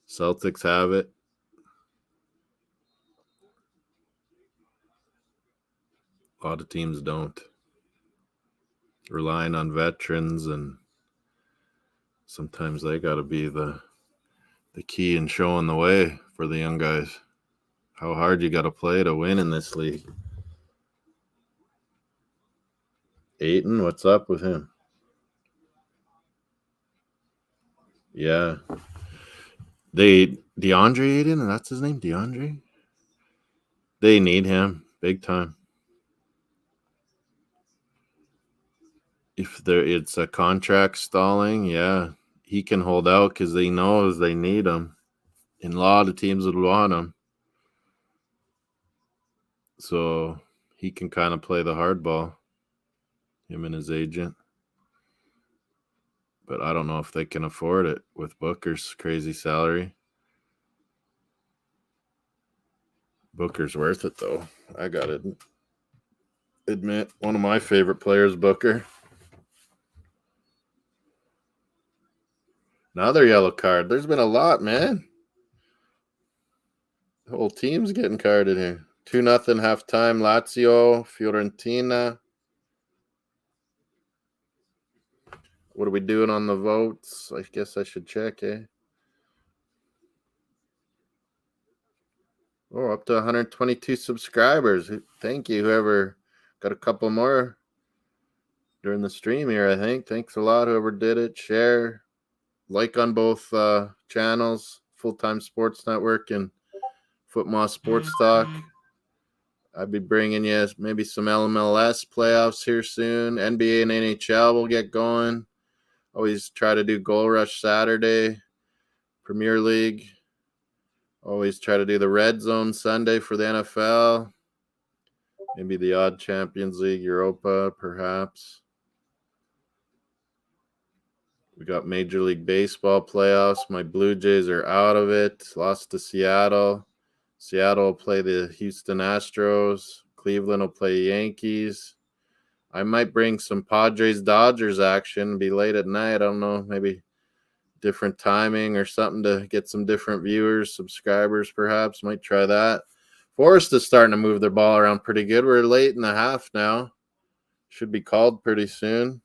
Celtics have it. A lot of teams don't. Relying on veterans, and sometimes they got to be the key in showing the way for the young guys. How hard you got to play to win in this league. Ayton, what's up with him? Yeah. DeAndre Ayton, that's his name, DeAndre? They need him big time. If it's a contract stalling, yeah, he can hold out because they knows they need him. And a lot of teams would want him. So he can kind of play the hardball, him and his agent. But I don't know if they can afford it with Booker's crazy salary. Booker's worth it, though. I got to admit, one of my favorite players, Booker. Another yellow card. There's been a lot, man. The whole team's getting carded here. 2-0 halftime. Lazio, Fiorentina. What are we doing on the votes? I guess I should check, eh? Oh, up to 122 subscribers. Thank you, whoever got a couple more during the stream here, I think. Thanks a lot, whoever did it. Share, like on both channels, Full-Time Sports Network and Footmoss Sports Talk. I'll be bringing you maybe some LMLS playoffs here soon. NBA and NHL will get going. Always try to do Goal Rush Saturday. Premier League. Always try to do the Red Zone Sunday for the NFL. Maybe the odd Champions League, Europa, perhaps. We got Major League Baseball playoffs. My Blue Jays are out of it. Lost to Seattle. Seattle will play the Houston Astros. Cleveland will play Yankees. I might bring some Padres-Dodgers action. Be late at night. I don't know. Maybe different timing or something to get some different viewers, subscribers perhaps. Might try that. Forest is starting to move their ball around pretty good. We're late in the half now. Should be called pretty soon.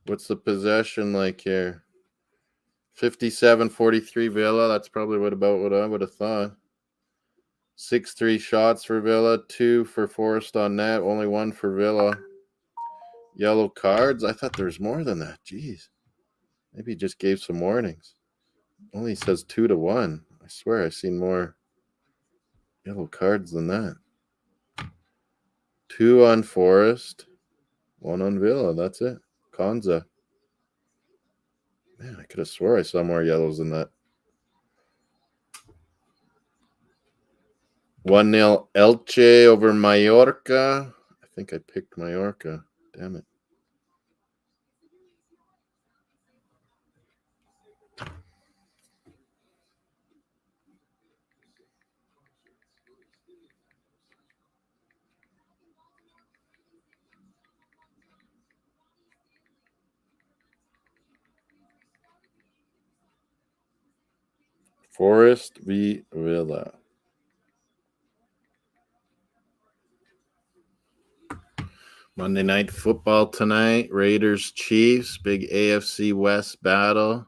What's the possession like here? 57-43 Villa. That's probably about what I would have thought. 6-3 shots for Villa, 2 for Forest on net, only 1 for Villa. Yellow cards? I thought there was more than that. Jeez. Maybe he just gave some warnings. Only says 2-1. I swear I've seen more yellow cards than that. 2 on Forest, 1 on Villa. That's it. Konza. Man, I could have swore I saw more yellows than that. 1-0 Elche over Mallorca. I think I picked Mallorca. Damn it. Forest v Villa. Monday Night Football tonight. Raiders Chiefs. Big AFC West battle.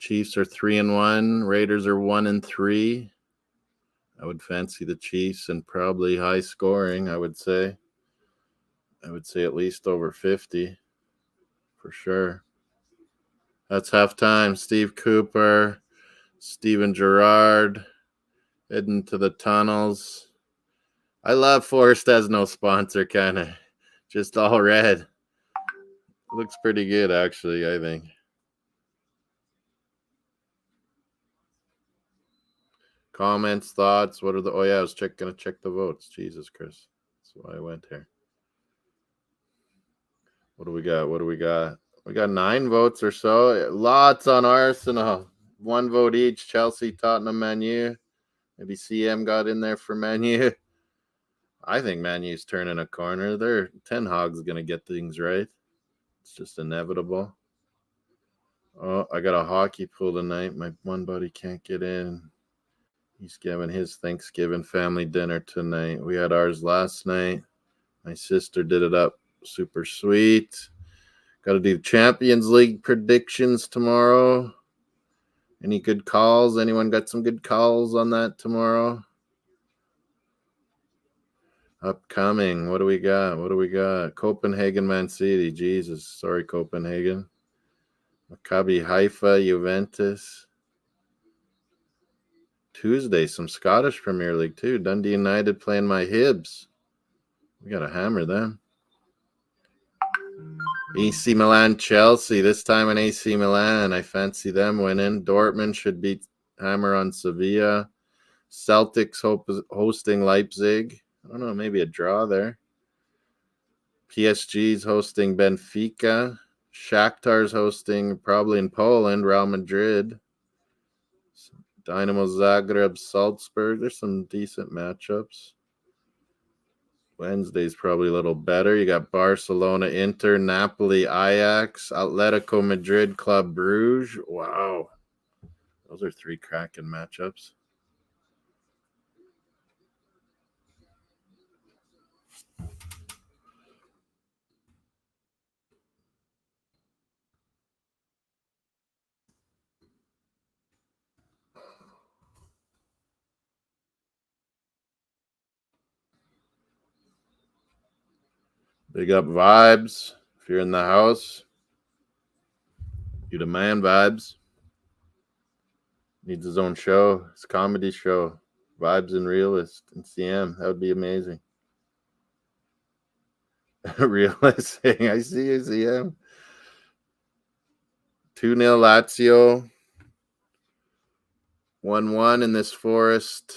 Chiefs are 3-1. Raiders are 1-3. I would fancy the Chiefs and probably high scoring, I would say. I would say at least over 50 for sure. That's halftime. Steve Cooper, Steven Gerrard heading to the tunnels. I love Forest has no sponsor, kind of just all red. Looks pretty good, actually, I think. Comments, thoughts, what are the... Oh, yeah, I was going to check the votes. Jesus, Chris. That's why I went here. What do we got? We got 9 votes or so. Lots on Arsenal. 1 vote each. Chelsea, Tottenham, Man U. Maybe CM got in there for Man U. I think Man U's turning a corner. Ten Hag's going to get things right. It's just inevitable. Oh, I got a hockey pool tonight. My one buddy can't get in. He's giving his Thanksgiving family dinner tonight. We had ours last night. My sister did it up super sweet. Got to do Champions League predictions tomorrow. Any good calls? Anyone got some good calls on that tomorrow? Upcoming. What do we got? Copenhagen, Man City. Jesus. Sorry, Copenhagen. Maccabi Haifa, Juventus. Tuesday, some Scottish Premier League too. Dundee United playing my Hibs. We got to hammer them. AC Milan, Chelsea. This time in AC Milan. I fancy them winning. Dortmund should beat hammer on Sevilla. Celtics hosting Leipzig. I don't know, maybe a draw there. PSG's hosting Benfica. Shakhtar's hosting, probably in Poland, Real Madrid. Dynamo Zagreb, Salzburg. There's some decent matchups. Wednesday's probably a little better. You got Barcelona, Inter, Napoli, Ajax, Atletico Madrid, Club Brugge. Wow. Those are 3 cracking matchups. Big up Vibes. If you're in the house, you demand Vibes. Needs his own show. His comedy show. Vibes and Realist and CM. That would be amazing. Realist saying, I see you, CM. 2-0 Lazio. 1-1 in this Forest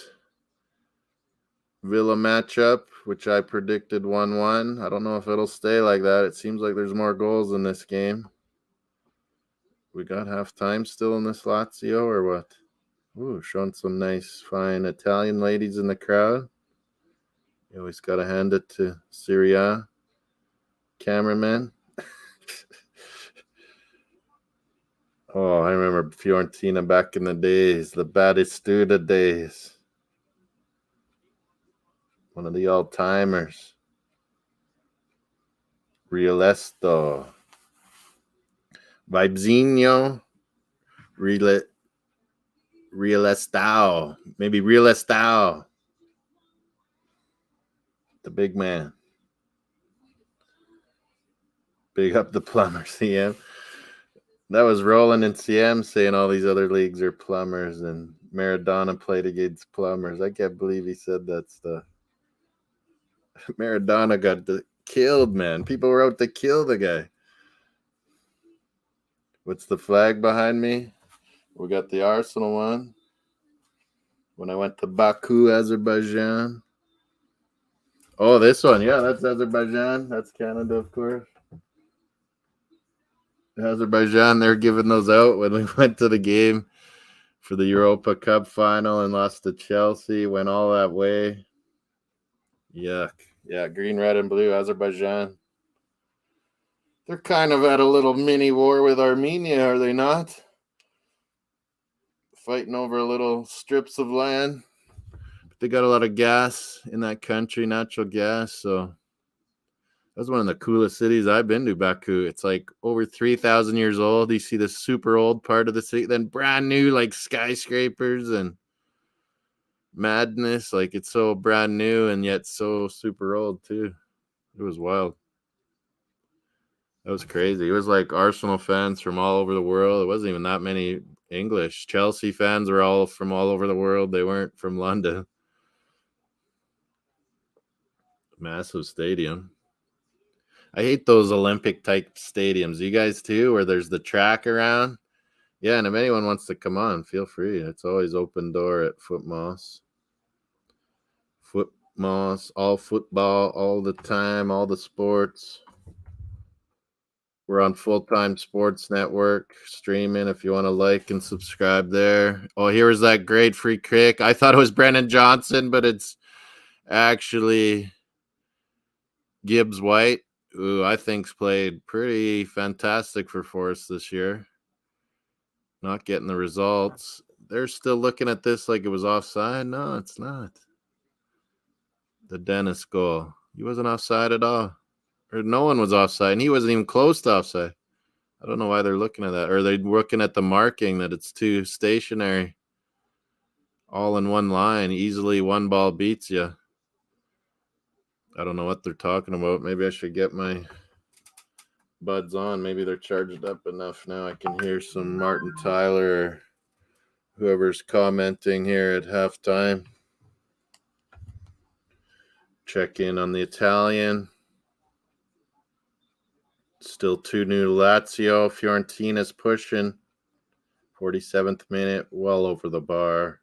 Villa matchup, which I predicted 1-1. I don't know if it'll stay like that. It seems like there's more goals in this game. We got halftime still in this Lazio or what? Ooh, showing some nice, fine Italian ladies in the crowd. You always got to hand it to Syria, cameraman. Oh, I remember Fiorentina back in the days, the Batistuta days. One of the all-timers. Rielesto. Vibezinho. Rielestao. Maybe Rielestao. The big man. Big up the plumber, CM. That was Roland and CM saying all these other leagues are plumbers and Maradona played against plumbers. I can't believe he said that stuff. Maradona got killed, man. People were out to kill the guy. What's the flag behind me? We got the Arsenal one. When I went to Baku, Azerbaijan. Oh, this one. Yeah, that's Azerbaijan. That's Canada, of course. Azerbaijan, they're giving those out when we went to the game for the Europa Cup final and lost to Chelsea. Went all that way. Yuck. Yeah, green, red, and blue, Azerbaijan. They're kind of at a little mini war with Armenia, are they not? Fighting over little strips of land. But they got a lot of gas in that country, natural gas. So that's one of the coolest cities I've been to, Baku. It's like over 3,000 years old. You see the super old part of the city, then brand new, like skyscrapers and madness. Like it's so brand new and yet so super old, too. It was wild. That was crazy. It was like Arsenal fans from all over the world. It wasn't even that many English. Chelsea fans were all from all over the world. They weren't from London. Massive stadium. I hate those Olympic type stadiums. You guys too, where there's the track around? Yeah, and if anyone wants to come on, feel free. It's always open door at Footmoss. Footmoss, all football, all the time, all the sports. We're on Full Time Sports Network streaming if you want to like and subscribe there. Oh, here was that great free kick. I thought it was Brennan Johnson, but it's actually Gibbs White, who I think's played pretty fantastic for Forest this year. Not getting the results. They're still looking at this like it was offside. No, it's not. The Dennis goal. He wasn't offside at all. Or no one was offside, and he wasn't even close to offside. I don't know why they're looking at that. Or they're looking at the marking that it's too stationary. All in one line. Easily one ball beats you. I don't know what they're talking about. Maybe I should get my buds on. Maybe they're charged up enough now. I can hear some Martin Tyler or whoever's commenting here at halftime. Check in on the Italian. Still 2-0 Lazio. Fiorentina's pushing. 47th minute, well over the bar.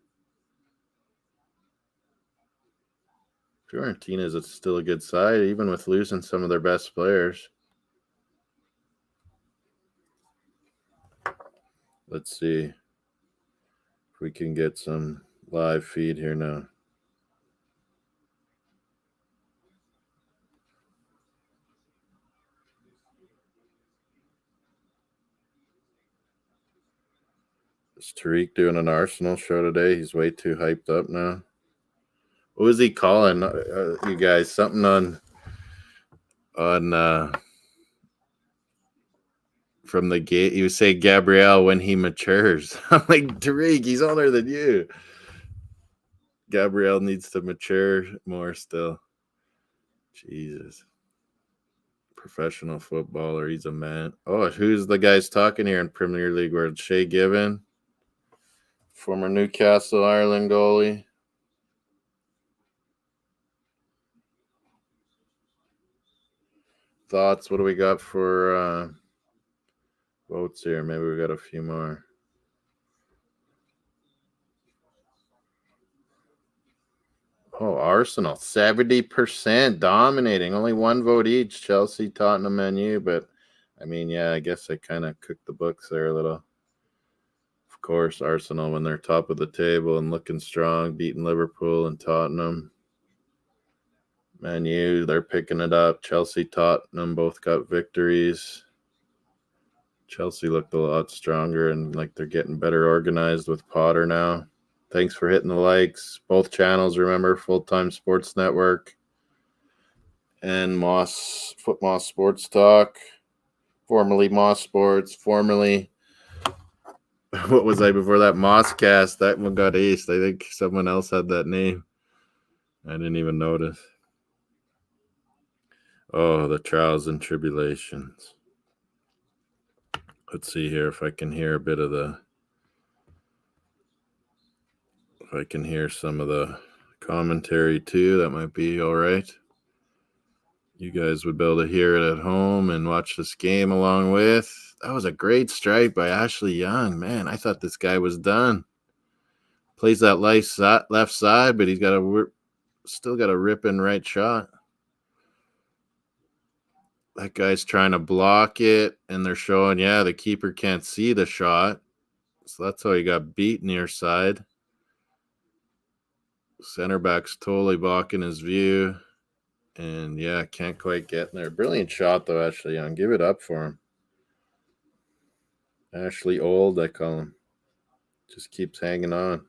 Fiorentina's still a good side, even with losing some of their best players. Let's see if we can get some live feed here now. Is Tariq doing an Arsenal show today? He's way too hyped up now. What was he calling you guys? Something on from the gate. He was saying Gabriel when he matures. I'm like, Tariq, he's older than you. Gabriel needs to mature more still. Jesus. Professional footballer. He's a man. Oh, who's the guys talking here in Premier League? Where Shay Given, former Newcastle Ireland goalie. Thoughts? What do we got for votes here? Maybe we got a few more. Oh, Arsenal, 70% dominating. Only one vote each. Chelsea, Tottenham, Man U. But, I mean, yeah, I guess I kind of cooked the books there a little. Of course, Arsenal, when they're top of the table and looking strong, beating Liverpool and Tottenham. Man U, they're picking it up. Chelsea, Tottenham both got victories. Chelsea looked a lot stronger and like they're getting better organized with Potter now. Thanks for hitting the likes. Both channels, remember, Full Time Sports Network and Foot Moss Sports Talk, formerly Moss Sports, formerly, what was I before that? Mosscast. That one got aced. I think someone else had that name. I didn't even notice. Oh, the trials and tribulations. Let's see here if I can hear a bit of if I can hear some of the commentary too, that might be all right. You guys would be able to hear it at home and watch this game along with. That was a great strike by Ashley Young. Man, I thought this guy was done. Plays that left side, but he's still got a ripping right shot. That guy's trying to block it, and they're showing, the keeper can't see the shot. So that's how he got beat near side. Center back's totally blocking his view. And, can't quite get in there. Brilliant shot, though, Ashley Young. Give it up for him. Ashley Old, I call him. Just keeps hanging on.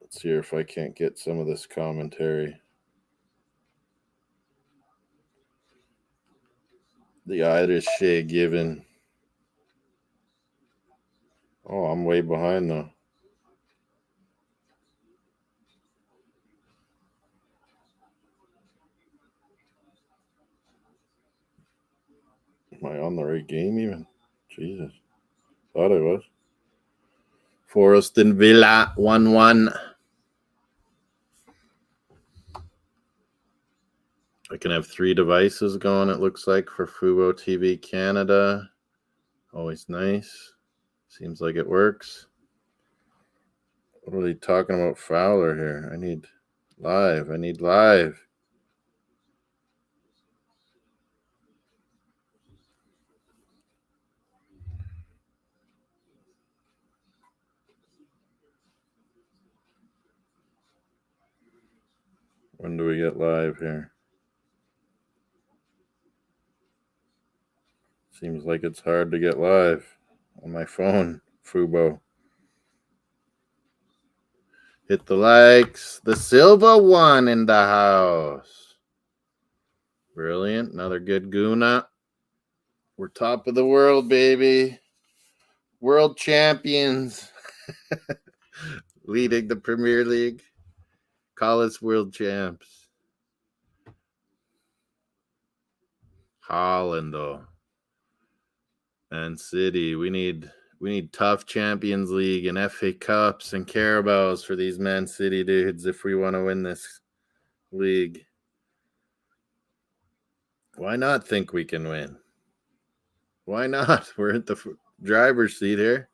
Let's see if I can't get some of this commentary. The Irish Shea given. Oh, I'm way behind though. Am I on the right game even? Jesus. Thought I was. Forest and Villa 1-1. I can have 3 devices going, it looks like, for Fubo TV Canada. Always nice. Seems like it works. What are they talking about Fowler here? I need live. When do we get live here? Seems like it's hard to get live on my phone, Fubo. Hit the likes. The Silva one in the house. Brilliant. Another good Guna. We're top of the world, baby. World champions. Leading the Premier League. Call us world champs. Holland, though. And City. We need tough Champions League and FA Cups and Carabaos for these Man City dudes if we want to win this league. Why not think we can win? Why not? We're at the driver's seat here.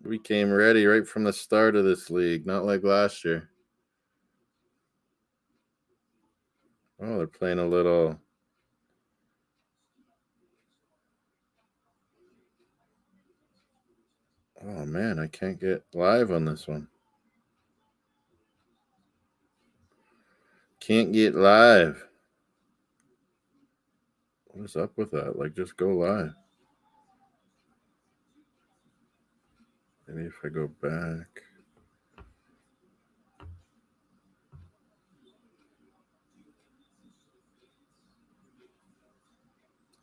We came ready right from the start of this league, not like last year. Oh, they're playing a little. Oh, man, I can't get live on this one. Can't get live. What is up with that? Like, just go live. Maybe if I go back.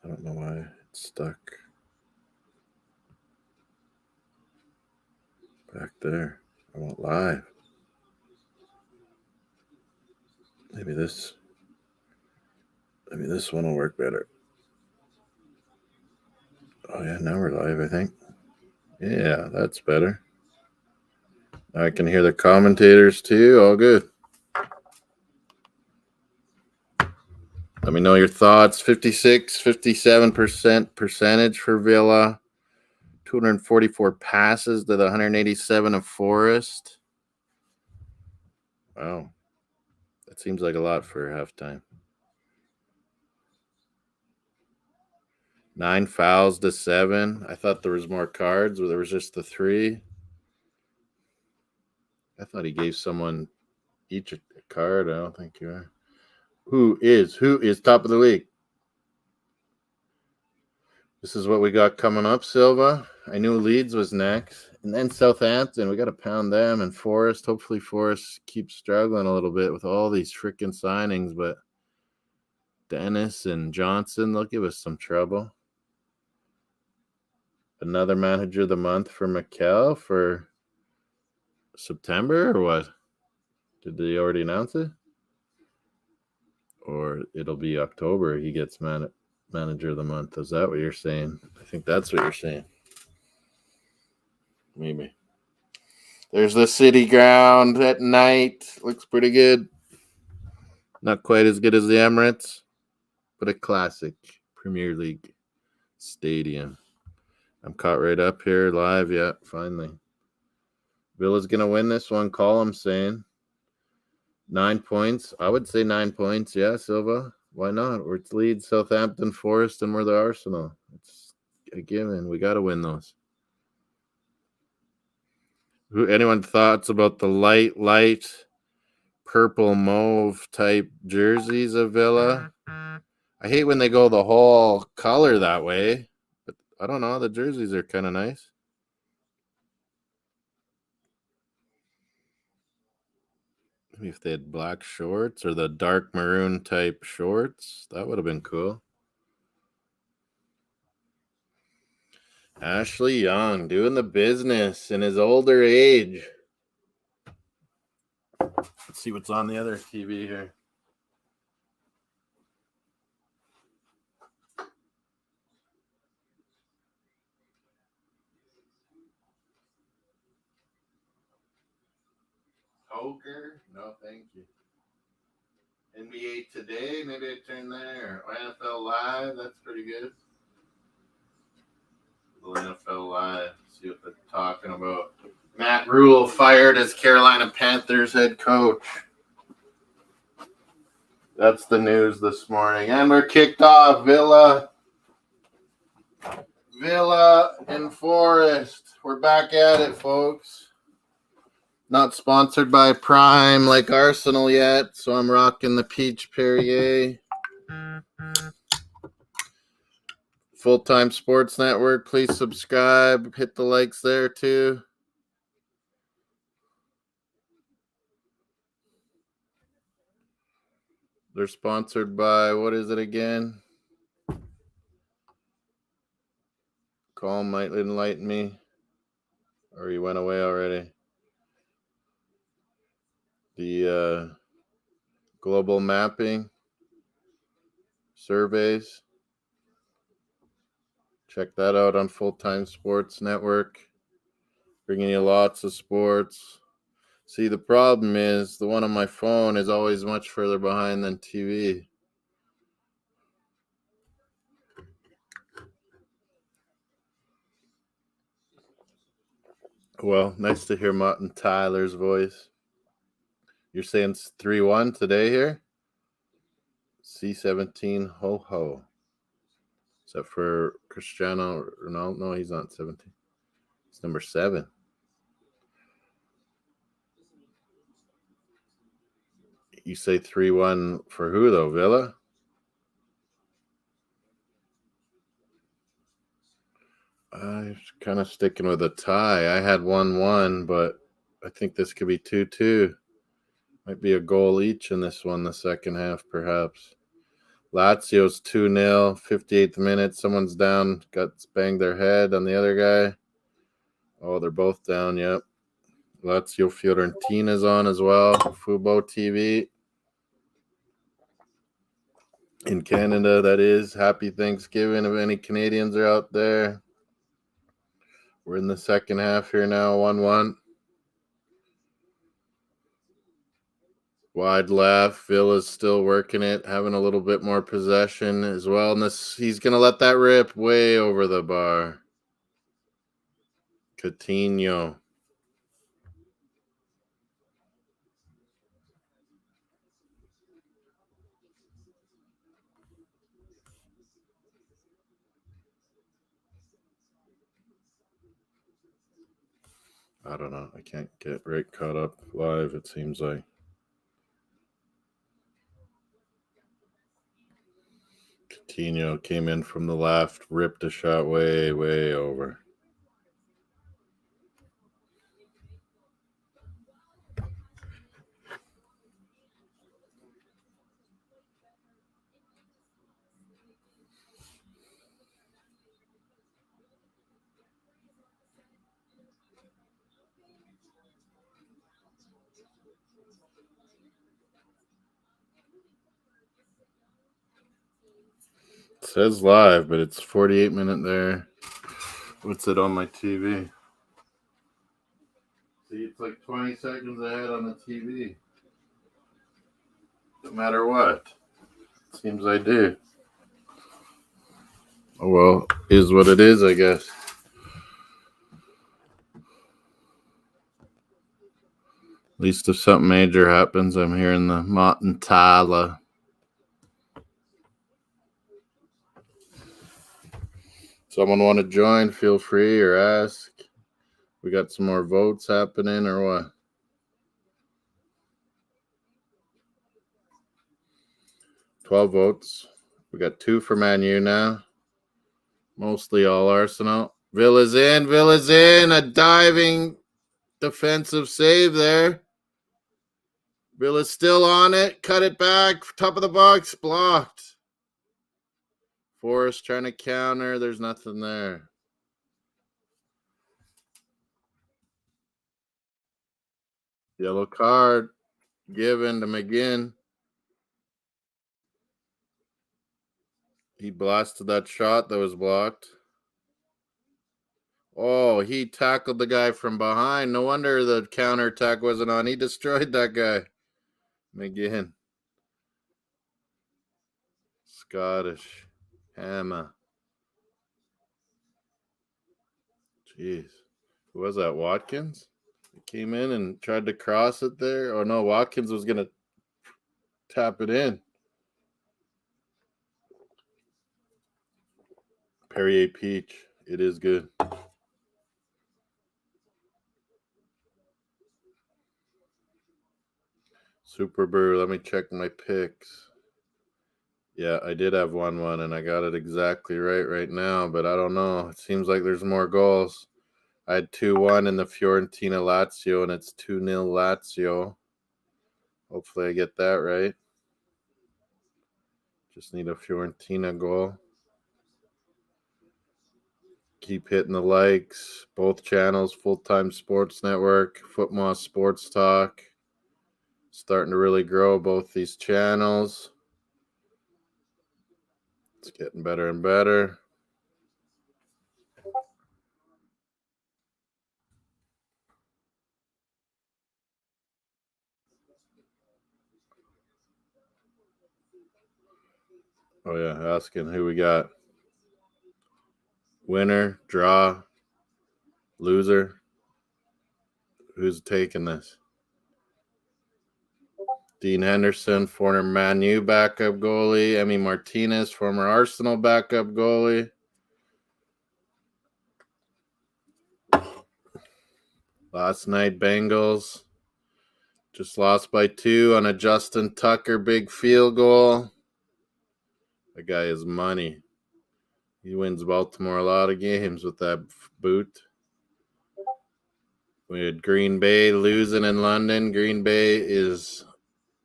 I don't know why it's stuck. Back there. I want live. Maybe this one will work better. Oh, yeah, now we're live, I think. Yeah, that's better. I can hear the commentators too. All good. Let me know your thoughts. 57% percentage for Villa. 244 passes to the 187 of Forest. Wow. That seems like a lot for halftime. 9 fouls to 7. I thought there was more cards, but there was just the 3. I thought he gave someone each a card. I don't think you are. Who is top of the league? This is what we got coming up, Silva. I knew Leeds was next. And then Southampton. We got to pound them. And Forest. Hopefully Forest keeps struggling a little bit with all these freaking signings. But Dennis and Johnson, they'll give us some trouble. Another manager of the month for Mikel for September or what? Did they already announce it? Or it'll be October he gets manager of the month. Is that what you're saying? I think that's what you're saying. Maybe. There's the City Ground at night. Looks pretty good. Not quite as good as the Emirates, but a classic Premier League stadium. I'm caught right up here live. Yeah, finally. Villa's going to win this one. Column saying 9 points. I would say 9 points. Yeah, Silva. Why not? It's Leeds, Southampton, Forest, and we're the Arsenal. It's a given. We got to win those. Anyone thoughts about the light purple mauve type jerseys of Villa? I hate when they go the whole color that way, but I don't know. The jerseys are kind of nice. Maybe if they had black shorts or the dark maroon type shorts, that would have been cool. Ashley Young doing the business in his older age. Let's see what's on the other TV here. Poker? No, thank you. NBA Today, maybe I turn there. NFL Live, that's pretty good. NFL Live, see what they're talking about. Matt Rule fired as Carolina Panthers head coach. That's the news this morning. And we're kicked off. Villa and Forest. We're back at it, folks. Not sponsored by Prime like Arsenal yet, so I'm rocking the Peach Perrier. Full Time Sports Network, please subscribe. Hit the likes there too. They're sponsored by, what is it again? Colm might enlighten me. Or he went away already. The global mapping surveys. Check that out on Full Time Sports Network. Bringing you lots of sports. See, the problem is the one on my phone is always much further behind than TV. Well, nice to hear Martin Tyler's voice. You're saying 3-1 today here? C17 ho ho. Is that for Cristiano Ronaldo? No, he's not 17. He's number 7. You say 3-1 for who though, Villa? I'm kind of sticking with a tie. I had 1-1, but I think this could be 2-2. Might be a goal each in this one, the second half, perhaps. Lazio's 2-0, 58th minute. Someone's down, got banged their head on the other guy. Oh, they're both down, yep. Lazio Fiorentina's on as well. Fubo TV. In Canada, that is. Happy Thanksgiving if any Canadians are out there. We're in the second half here now, 1-1. Wide left. Villa's still working it, having a little bit more possession as well. And he's going to let that rip way over the bar. Coutinho. I don't know. I can't get right caught up live, it seems like. Tino came in from the left, ripped a shot way, way over. It says live, but it's 48-minute there. What's it on my TV? See, it's like 20 seconds ahead on the TV. No matter what. Seems I do. Oh, well, is what it is, I guess. At least if something major happens, I'm hearing the Montantala. Someone want to join, feel free or ask. We got some more votes happening or what? $12 votes. We got 2 for Man U now. Mostly all Arsenal. Villa's in. Villa's in. A diving defensive save there. Villa's still on it. Cut it back. Top of the box. Blocked. Forrest trying to counter. There's nothing there. Yellow card given to McGinn. He blasted that shot that was blocked. Oh, he tackled the guy from behind. No wonder the counter attack wasn't on. He destroyed that guy. McGinn. Scottish. Hammer. Jeez. Who was that? Watkins? He came in and tried to cross it there. Oh, no. Watkins was going to tap it in. Perrier Peach. It is good. Super Brew. Let me check my picks. Yeah, I did have 1-1, and I got it exactly right now, but I don't know. It seems like there's more goals. I had 2-1 in the Fiorentina Lazio, and it's 2-0 Lazio. Hopefully I get that right. Just need a Fiorentina goal. Keep hitting the likes. Both channels, Full-Time Sports Network, Footmoss Sports Talk. Starting to really grow both these channels. It's getting better and better. Oh, yeah, asking who we got. Winner, draw, loser. Who's taking this? Dean Henderson, former Man U backup goalie. Emi Martinez, former Arsenal backup goalie. Last night, Bengals just lost by 2 on a Justin Tucker big field goal. That guy is money. He wins Baltimore a lot of games with that boot. We had Green Bay losing in London. Green Bay is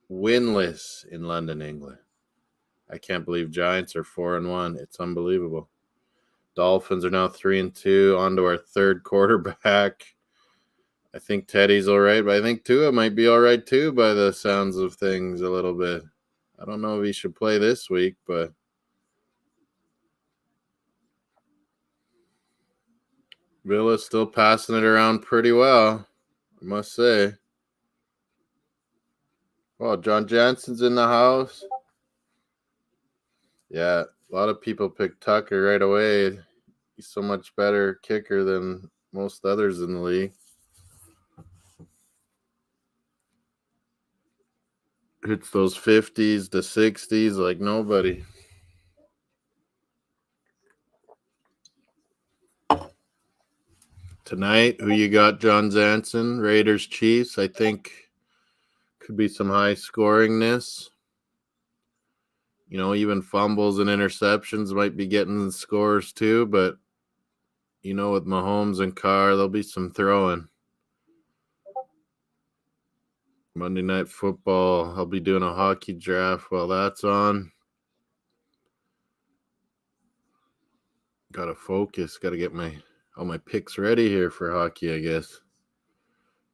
winless in London, England. I can't believe Giants are 4-1. It's unbelievable. Dolphins are now 3-2. On to our third quarterback. I think Teddy's all right, but I think Tua might be all right too by the sounds of things a little bit. I don't know if he should play this week, but Villa's still passing it around pretty well, I must say. Oh, John Jansen's in the house. Yeah, a lot of people picked Tucker right away. He's so much better kicker than most others in the league. Hits those 50s to 60s like nobody. Tonight, who you got, John Jansen? Raiders, Chiefs. I think could be some high scoringness. Even fumbles and interceptions might be getting scores too, but with Mahomes and Carr, there'll be some throwing. Monday Night Football, I'll be doing a hockey draft while that's on. Gotta focus, gotta get all my picks ready here for hockey, I guess.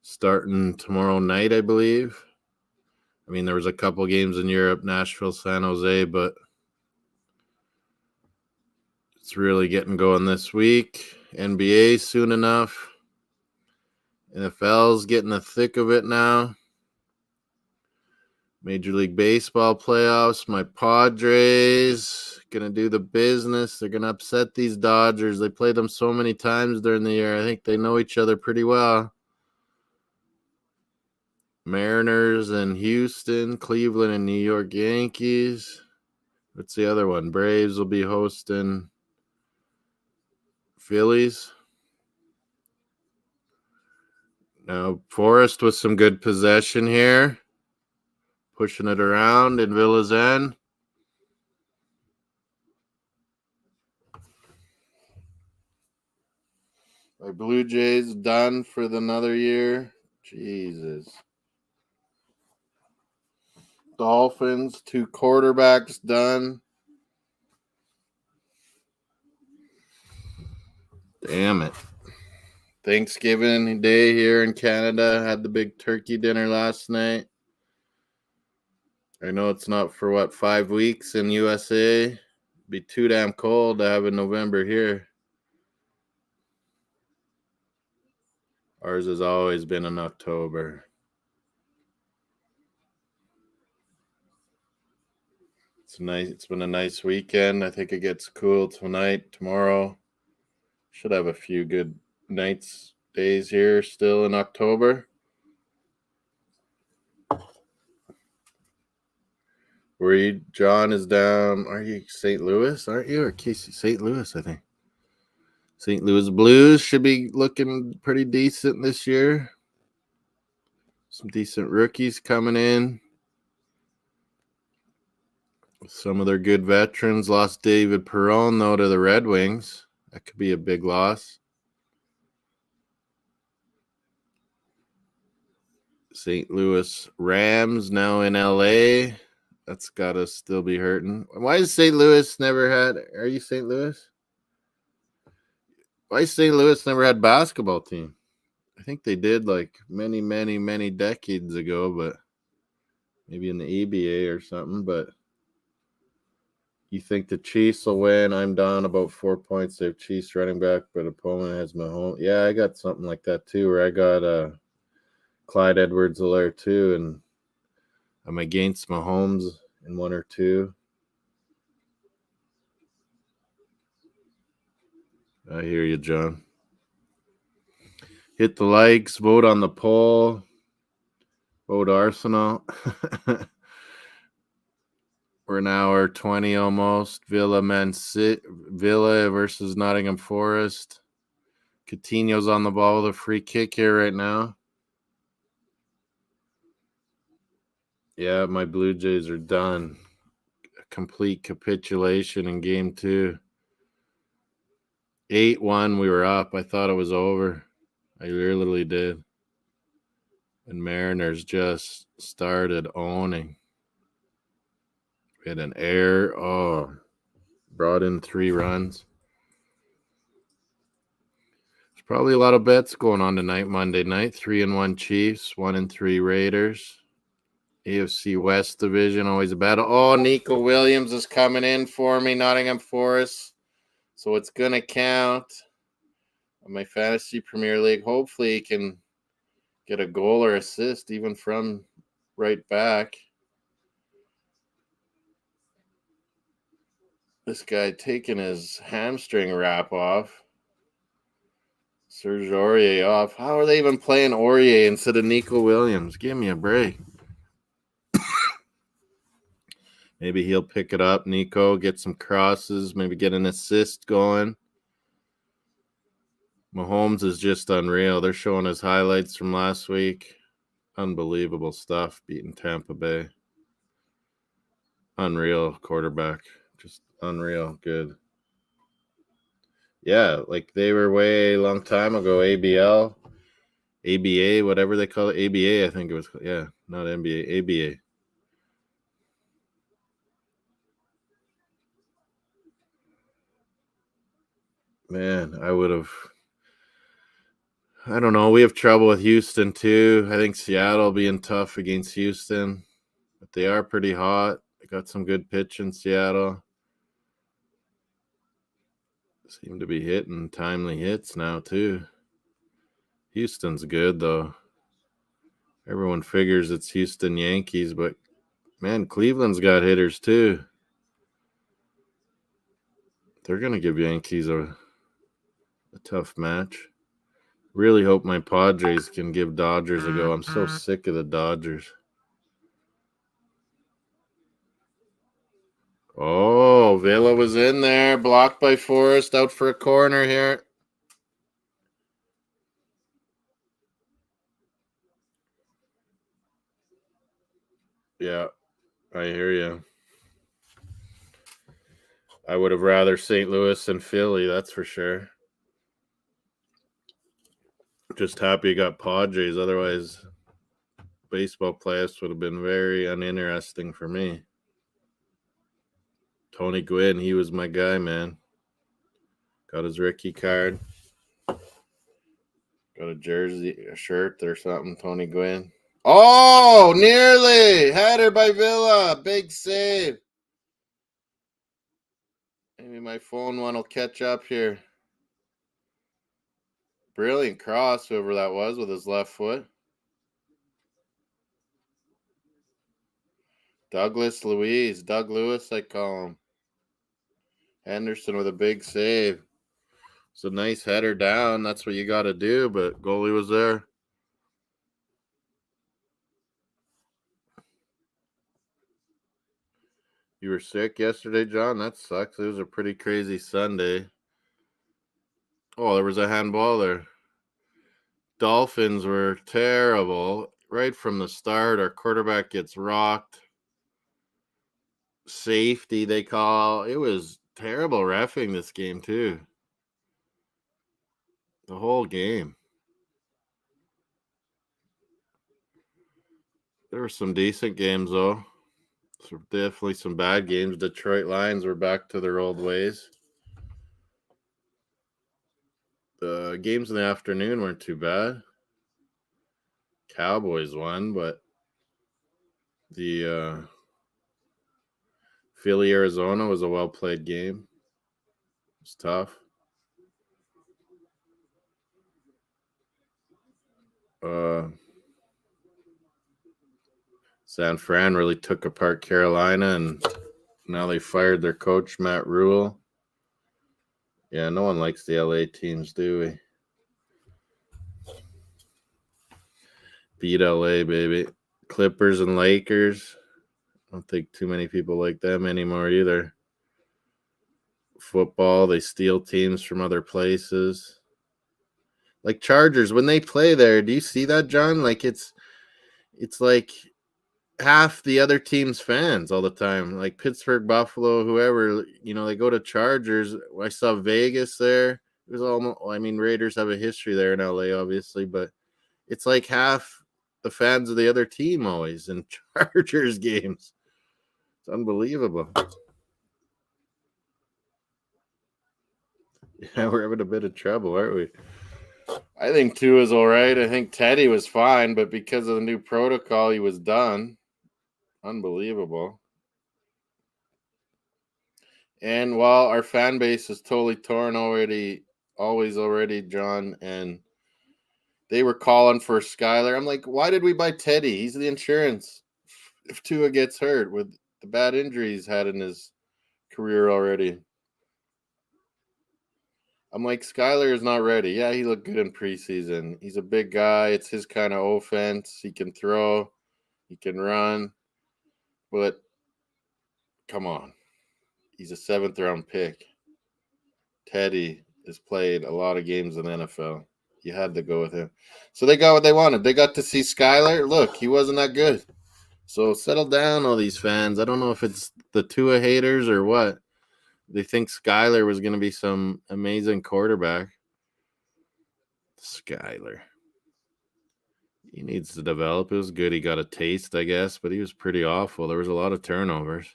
Starting tomorrow night, I believe. There was a couple games in Europe, Nashville, San Jose, but it's really getting going this week. NBA soon enough. NFL's getting the thick of it now. Major League Baseball playoffs. My Padres going to do the business. They're going to upset these Dodgers. They played them so many times during the year. I think they know each other pretty well. Mariners and Houston, Cleveland and New York Yankees. What's the other one? Braves will be hosting Phillies. Now, Forrest with some good possession here. Pushing it around in Villa's End. My Blue Jays done for another year. Jesus. Dolphins, 2 quarterbacks done. Damn it. Thanksgiving Day here in Canada. Had the big turkey dinner last night. I know it's not for 5 weeks in USA. It'd be too damn cold to have in November here. Ours has always been in October. It's been a nice weekend. I think it gets cool tonight, tomorrow. Should have a few good days here still in October. John is down. Are you St. Louis? Aren't you? Or Casey? St. Louis, I think. St. Louis Blues should be looking pretty decent this year. Some decent rookies coming in. Some of their good veterans. Lost David Perron, though, to the Red Wings. That could be a big loss. St. Louis Rams now in LA. That's got to still be hurting. Why is St. Louis never had... Are you St. Louis? Why St. Louis never had basketball team? I think they did many, many, many decades ago, but maybe in the EBA or something. But you think the Chiefs will win? I'm down about 4 points. They have Chiefs running back, but opponent has Mahomes. Yeah, I got something like that too, where I got Clyde Edwards-Helaire too, and I'm against Mahomes in 1 or 2. I hear you, John. Hit the likes, vote on the poll, vote Arsenal. We're an hour 20 almost. Villa versus Nottingham Forest. Coutinho's on the ball with a free kick here right now. Yeah, my Blue Jays are done. A complete capitulation in game 2. 8-1, we were up. I thought it was over. I literally did. And Mariners just started owning. We had an error. Oh, brought in 3 runs. There's probably a lot of bets going on tonight, Monday night. 3-1 Chiefs, 1-3 Raiders. AFC West Division, always a battle. Oh, Nico Williams is coming in for me, Nottingham Forest. So it's going to count on my Fantasy Premier League. Hopefully he can get a goal or assist even from right back. This guy taking his hamstring wrap off. Serge Aurier off. How are they even playing Aurier instead of Nico Williams? Give me a break. Maybe he'll pick it up, Nico, get some crosses, maybe get an assist going. Mahomes is just unreal. They're showing his highlights from last week. Unbelievable stuff, beating Tampa Bay. Unreal quarterback. Just unreal good. Yeah, like they were way long time ago. ABA, whatever they call it. ABA, I think it was. Yeah, not NBA, ABA. Man, I would have. I don't know. We have trouble with Houston too. I think Seattle being tough against Houston, but they are pretty hot. They got some good pitch in Seattle. Seem to be hitting timely hits now too. Houston's good though. Everyone figures it's Houston Yankees, but man, Cleveland's got hitters too. They're gonna give Yankees a tough match. Really hope my Padres can give Dodgers a go. I'm so sick of the Dodgers. Oh, Vela was in there, blocked by Forrest, out for a corner here. Yeah, I hear you. I would have rather St. Louis than Philly, that's for sure. Just happy you got Padres. Otherwise, baseball playoffs would have been very uninteresting for me. Tony Gwynn, he was my guy, man. Got his rookie card. Got a jersey, a shirt or something, Tony Gwynn. Oh, nearly! Header by Villa. Big save. Maybe my phone one will catch up here. Brilliant cross, whoever that was, with his left foot. Doug Lewis, I call him. Henderson with a big save. It's a nice header down. That's what you got to do, but goalie was there. You were sick yesterday, John? That sucks. It was a pretty crazy Sunday. Oh, there was a handball there. Dolphins were terrible. Right from the start, our quarterback gets rocked. Safety, they call. It was terrible reffing this game, too. The whole game. There were some decent games, though. So definitely some bad games. Detroit Lions were back to their old ways. The games in the afternoon weren't too bad. Cowboys won, but the Philly, Arizona was a well-played game. It was tough. San Fran really took apart Carolina, and now they fired their coach, Matt Rule. Yeah, no one likes the LA teams, do we? Beat LA, baby. Clippers and Lakers. I don't think too many people like them anymore either. Football, they steal teams from other places. Like Chargers, when they play there, do you see that, John? Like it's like half the other team's fans all the time. Like Pittsburgh, Buffalo, whoever, they go to Chargers. I saw Vegas there. It was almost, Raiders have a history there in LA, obviously, but it's like half the fans of the other team always in Chargers games. It's unbelievable. Yeah, we're having a bit of trouble, aren't we? I think Tua is all right. I think Teddy was fine, but because of the new protocol, he was done. Unbelievable. And while our fan base is totally torn already, John, and they were calling for Skyler. I'm like, why did we buy Teddy? He's the insurance. If Tua gets hurt with the bad injuries he's had in his career already. I'm like, Skyler is not ready. Yeah, he looked good in preseason. He's a big guy. It's his kind of offense. He can throw. He can run. But come on. He's a 7th-round pick. Teddy has played a lot of games in the NFL. You had to go with him. So they got what they wanted. They got to see Skyler. Look, he wasn't that good. So settle down, all these fans. I don't know if it's the Tua haters or what? They think Skyler was going to be some amazing quarterback. Skyler. He needs to develop. It was good. He got a taste, I guess, but he was pretty awful. There was a lot of turnovers.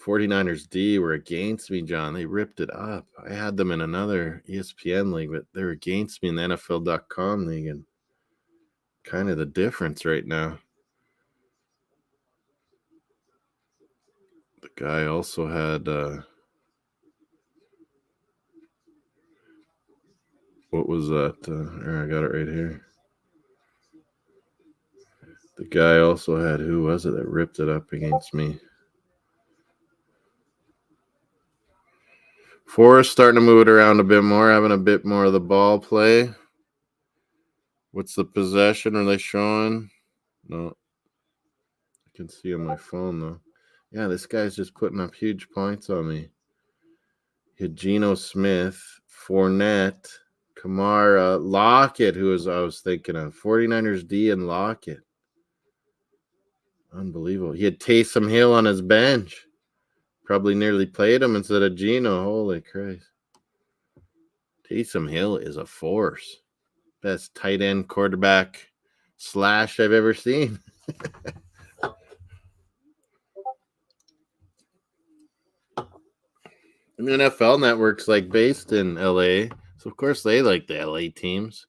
49ers D were against me, John. They ripped it up. I had them in another ESPN league, but they're against me in the NFL.com league, and kind of the difference right now. The guy also had what was that? I got it right here. The guy also had, who was it that ripped it up against me? Forrest starting to move it around a bit more, having a bit more of the ball play. What's the possession? Are they showing? No. I can see on my phone, though. Yeah, this guy's just putting up huge points on me. Hit Geno Smith, Fournette, Kamara, Lockett, I was thinking of. 49ers D and Lockett. Unbelievable. He had Taysom Hill on his bench. Probably nearly played him instead of Geno. Holy Christ. Taysom Hill is a force. Best tight end quarterback slash I've ever seen. And the NFL Network's like based in LA. So of course they like the LA teams.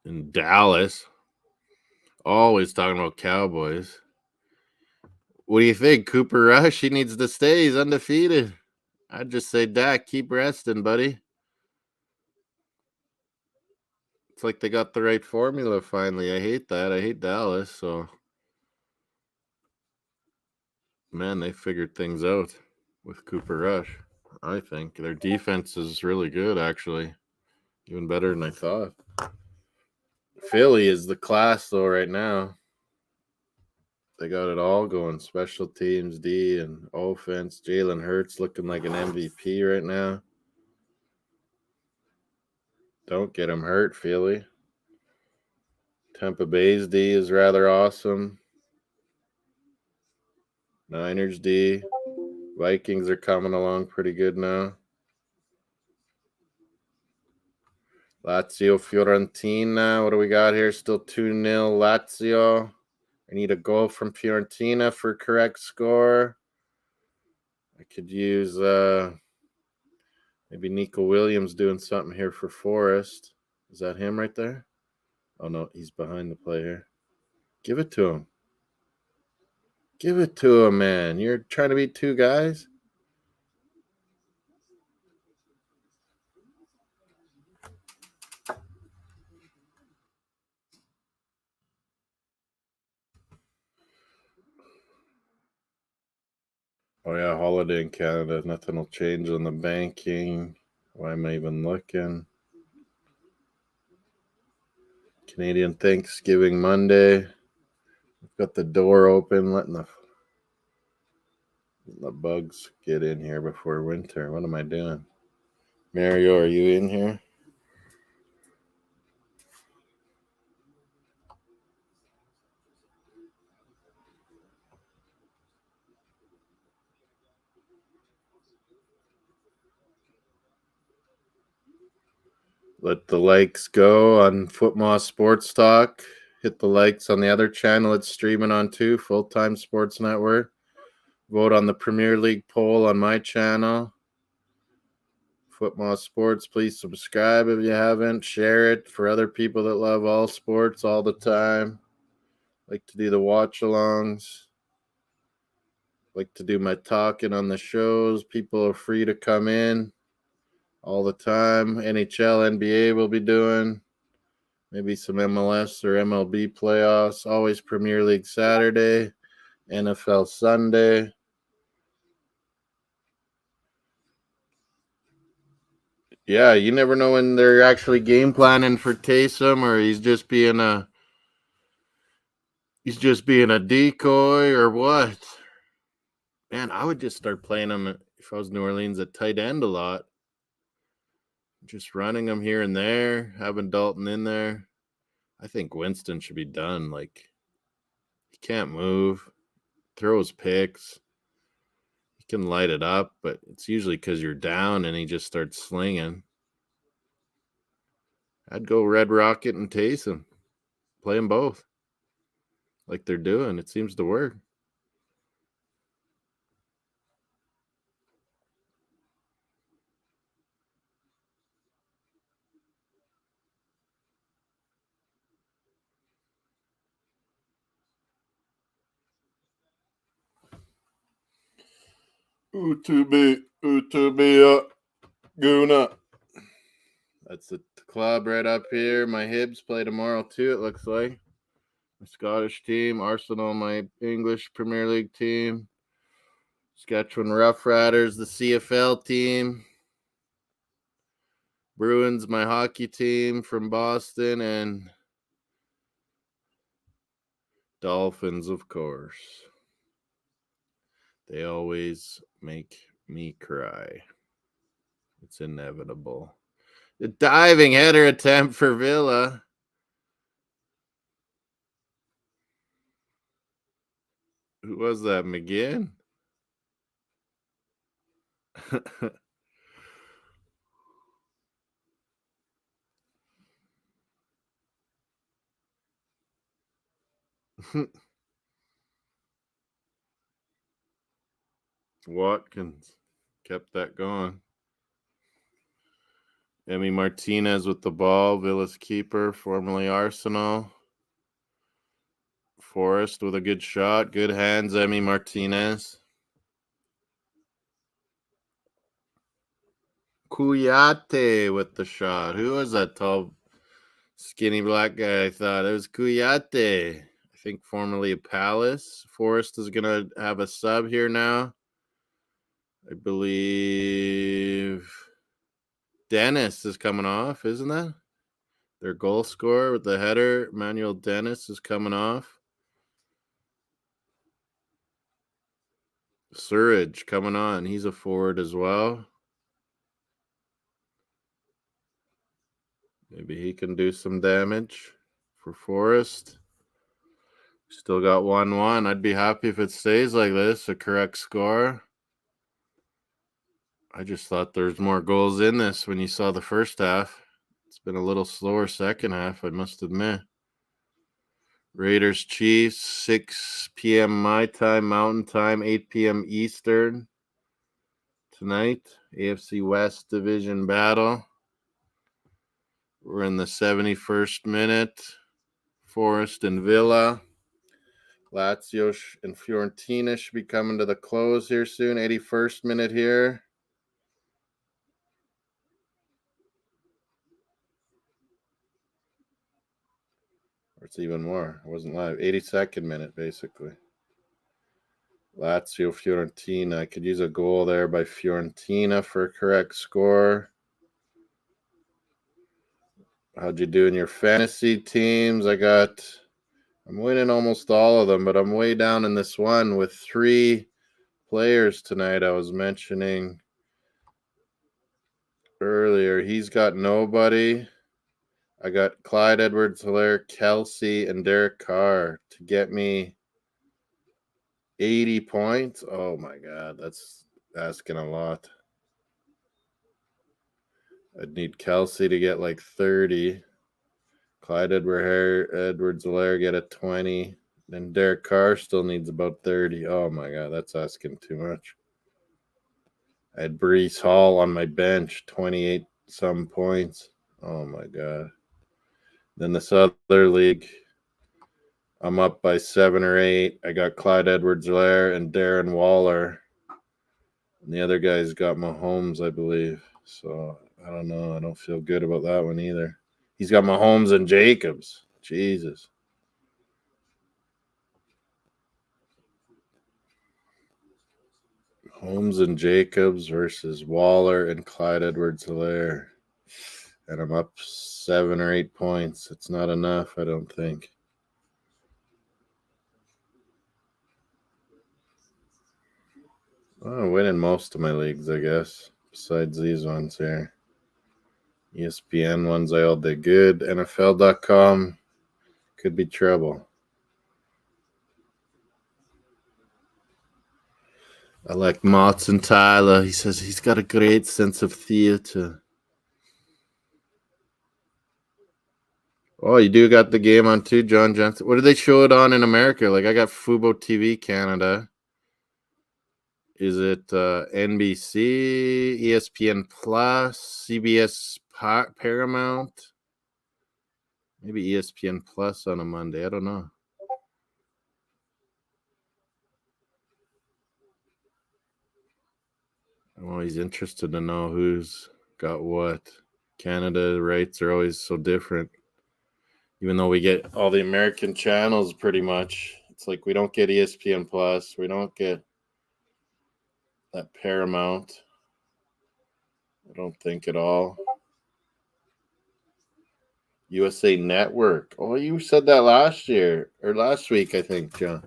In Dallas. Always talking about Cowboys. What do you think? Cooper Rush, he needs to stay. He's undefeated. I'd just say, Dak, keep resting, buddy. It's like they got the right formula finally. I hate that. I hate Dallas. So, man, they figured things out with Cooper Rush. I think their defense is really good, actually. Even better than I thought. Philly is the class, though, right now. They got it all going. Special teams, D, and offense. Jalen Hurts looking like an MVP right now. Don't get him hurt, Philly. Tampa Bay's D is rather awesome. Niners D. Vikings are coming along pretty good now. Lazio Fiorentina. What do we got here? Still 2-0 Lazio. I need a goal from Fiorentina for correct score. I could use maybe Nico Williams doing something here for Forest. Is that him right there? Oh, no, he's behind the play here. Give it to him. Give it to him, man. You're trying to beat two guys? Oh, yeah, holiday in Canada. Nothing will change on the banking. Why am I even looking? Canadian Thanksgiving Monday. We've got the door open, letting the bugs get in here before winter. What am I doing? Mario, are you in here? Let the likes go on Footmoss Sports Talk. Hit the likes on the other channel it's streaming on too, Full Time Sports Network. Vote on the Premier League poll on my channel. Footmoss Sports, please subscribe if you haven't. Share it for other people that love all sports all the time. Like to do the watch-alongs. Like to do my talking on the shows. People are free to come in all the time. NHL, NBA will be doing. Maybe some MLS or MLB playoffs. Always Premier League Saturday. NFL Sunday. Yeah, you never know when they're actually game planning for Taysom or he's just being a decoy or what. Man, I would just start playing him if I was New Orleans at tight end a lot. Just running him here and there, having Dalton in there. I think Winston should be done. Like, he can't move, throws picks. He can light it up, but it's usually because you're down and he just starts slinging. I'd go Red Rocket and Taysom. Play them both like they're doing. It seems to work. Utube, Guna. That's the club right up here. My Hibs play tomorrow too, it looks like. My Scottish team, Arsenal, my English Premier League team, Saskatchewan Roughriders, the CFL team, Bruins, my hockey team from Boston, and Dolphins, of course. They always make me cry. It's inevitable. The diving header attempt for Villa. Who was that, McGinn? Watkins kept that going. Emi Martinez with the ball, Villa's keeper, formerly Arsenal. Forrest with a good shot. Good hands, Emi Martinez. Kuyate with the shot. Who was that tall, skinny black guy? I thought it was Kuyate. I think formerly a Palace. Forrest is going to have a sub here now. I believe Dennis is coming off, isn't that? Their goal scorer with the header, Manuel Dennis, is coming off. Surridge coming on. He's a forward as well. Maybe he can do some damage for Forrest. Still got 1-1. I'd be happy if it stays like this, a correct score. I just thought there's more goals in this when you saw the first half. It's been a little slower second half, I must admit. Raiders Chiefs, 6 p.m. my time, Mountain Time, 8 p.m. Eastern tonight. AFC West Division battle. We're in the 71st minute. Forest and Villa. Lazio and Fiorentina should be coming to the close here soon. 81st minute here. Or it's even more. It wasn't live. 82nd minute, basically. Lazio, Fiorentina. I could use a goal there by Fiorentina for a correct score. How'd you do in your fantasy teams? I'm winning almost all of them, but I'm way down in this one with 3 players tonight I was mentioning earlier. He's got nobody. I got Clyde Edwards-Helaire, Kelsey, and Derek Carr to get me 80 points. Oh, my God. That's asking a lot. I'd need Kelsey to get like 30. Clyde Edwards-Helaire get a 20. Then Derek Carr still needs about 30. Oh, my God. That's asking too much. I had Breece Hall on my bench, 28 some points. Oh, my God. Then this other league, I'm up by 7 or 8. I got Clyde Edwards-Helaire and Darren Waller. And the other guy's got Mahomes, I believe. So, I don't know. I don't feel good about that one either. He's got Mahomes and Jacobs. Jesus. Holmes and Jacobs versus Waller and Clyde Edwards-Helaire. And I'm up 7 or 8 points. It's not enough, I don't think. I'm winning most of my leagues, I guess, besides these ones here. ESPN ones I all did good. NFL.com. could be trouble. I like Mats and Tyler. He says he's got a great sense of theater. Oh, you do got the game on too, John Johnson. What do they show it on in America? Like I got Fubo TV Canada. Is it NBC, ESPN Plus, CBS Paramount? Maybe ESPN Plus on a Monday. I don't know. I'm always interested to know who's got what. Canada rates are always so different. Even though we get all the American channels pretty much. It's like we don't get ESPN Plus. We don't get that Paramount. I don't think at all. USA Network. Oh, you said that last year or last week, I think, John.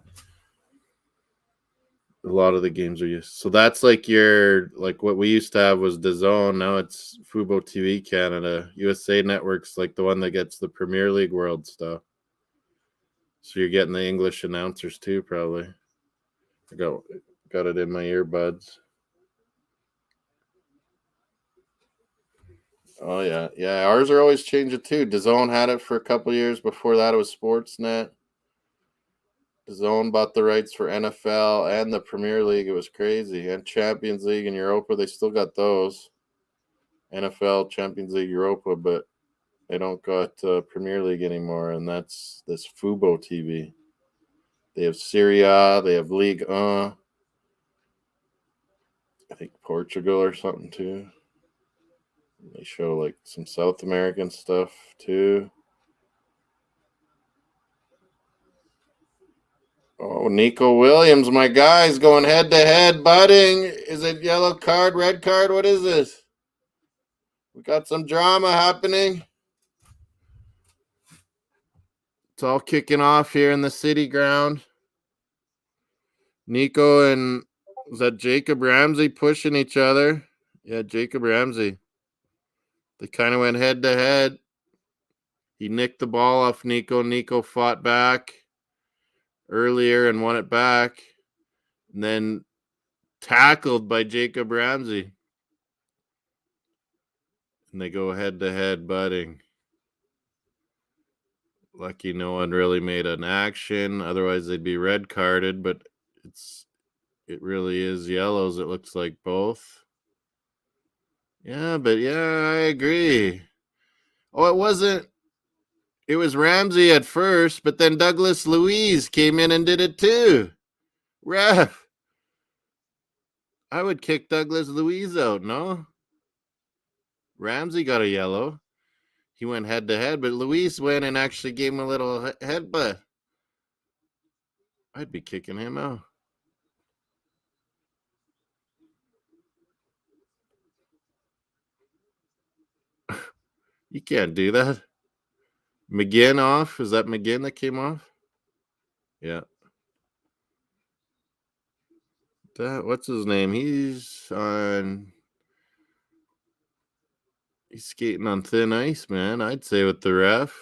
A lot of the games are used. So that's like what we used to have was DAZN. Now it's Fubo TV Canada. USA Network's like the one that gets the Premier League World stuff. So you're getting the English announcers too, probably. I got it in my earbuds. Oh yeah, yeah. Ours are always changing too. DAZN had it for a couple years. Before that, it was Sportsnet. DAZN bought the rights for NFL and the Premier League. It was crazy, and Champions League and Europa. They still got those. NFL, Champions League, Europa, but they don't got Premier League anymore, and that's this Fubo TV. They have Serie A. They have Ligue 1. I think Portugal or something too. They show like some South American stuff too. Oh, Nico Williams, my guy's going head to head, butting. Is it yellow card, red card? What is this? We got some drama happening. It's all kicking off here in the city ground. Nico and was that Jacob Ramsey pushing each other? Yeah, Jacob Ramsey. They kind of went head to head. He nicked the ball off Nico. Nico fought back earlier and won it back. And then tackled by Jacob Ramsey. And they go head to head butting. Lucky no one really made an action. Otherwise they'd be red carded, but it really is yellows. It looks like both. Yeah, but yeah, I agree. Oh, it was Ramsey at first, but then Douglas Luiz came in and did it too. Ref. I would kick Douglas Luiz out, no? Ramsey got a yellow. He went head to head, but Luis went and actually gave him a little headbutt. I'd be kicking him out. You can't do that. McGinn off? Is that McGinn that came off? Yeah. What's his name? He's skating on thin ice, man. I'd say with the ref.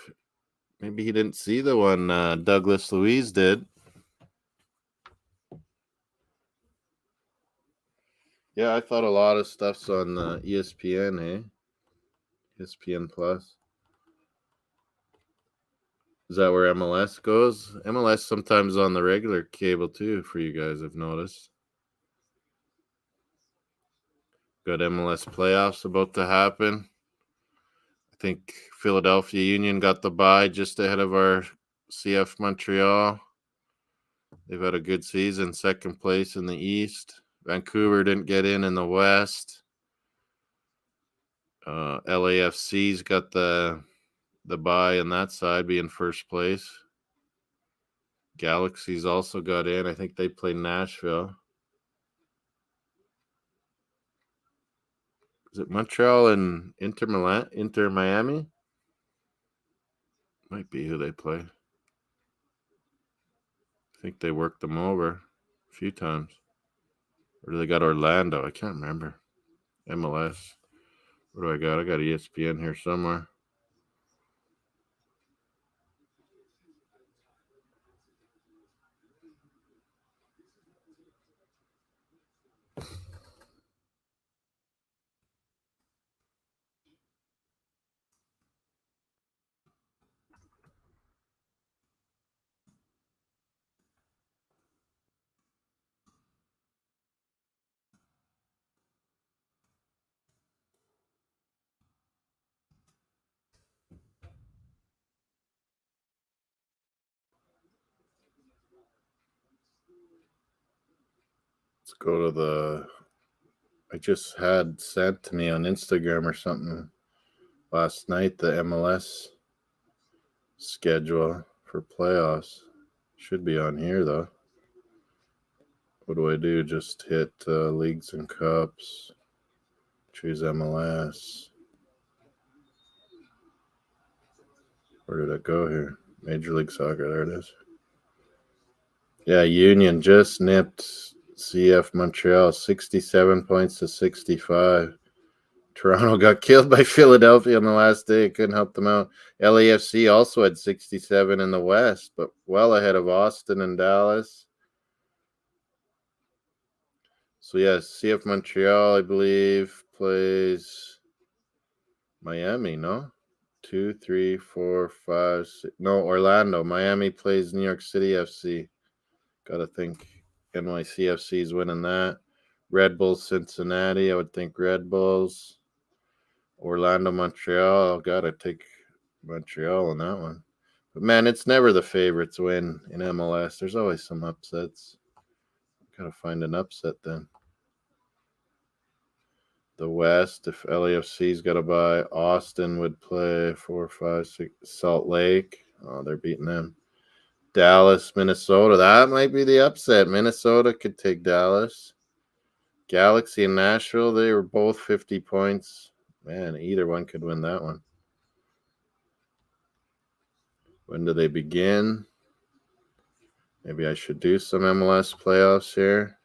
Maybe he didn't see the one Douglas Luiz did. Yeah, I thought a lot of stuff's on ESPN, eh? ESPN Plus. Is that where MLS goes? MLS sometimes on the regular cable too, for you guys, I've noticed. Got MLS playoffs about to happen. I think Philadelphia Union got the bye just ahead of our CF Montreal. They've had a good season, second place in the East. Vancouver didn't get in the West. LAFC's got the bye on that side, being first place. Galaxy's also got in. I think they play Nashville. Is it Montreal and Inter Miami? Might be who they play. I think they worked them over a few times. Or do they got Orlando? I can't remember. MLS. What do I got? I got ESPN here somewhere. Let's go to the. I just had sent to me on Instagram or something last night the MLS schedule for playoffs. Should be on here though. What do I do? Just hit leagues and cups. Choose MLS. Where did it go here? Major League Soccer. There it is. Yeah, Union just nipped CF Montreal 67 points to 65. Toronto got killed by Philadelphia on the last day. Couldn't help them out. LAFC also had 67 in the West, but well ahead of Austin and Dallas. So, yes, CF Montreal, I believe, plays Miami, no? 2, 3, 4, 5, 6. No, Orlando. Miami plays New York City FC. Got to think NYCFC is winning that. Red Bulls, Cincinnati. I would think Red Bulls. Orlando, Montreal. Got to take Montreal on that one. But, man, it's never the favorites win in MLS. There's always some upsets. Got to find an upset then. The West, if LAFC's got to buy, Austin would play 4, 5, 6. Salt Lake. Oh, they're beating them. Dallas, Minnesota. That might be the upset. Minnesota could take Dallas. Galaxy and Nashville, they were both 50 points. Man, either one could win that one. When do they begin? Maybe I should do some MLS playoffs here.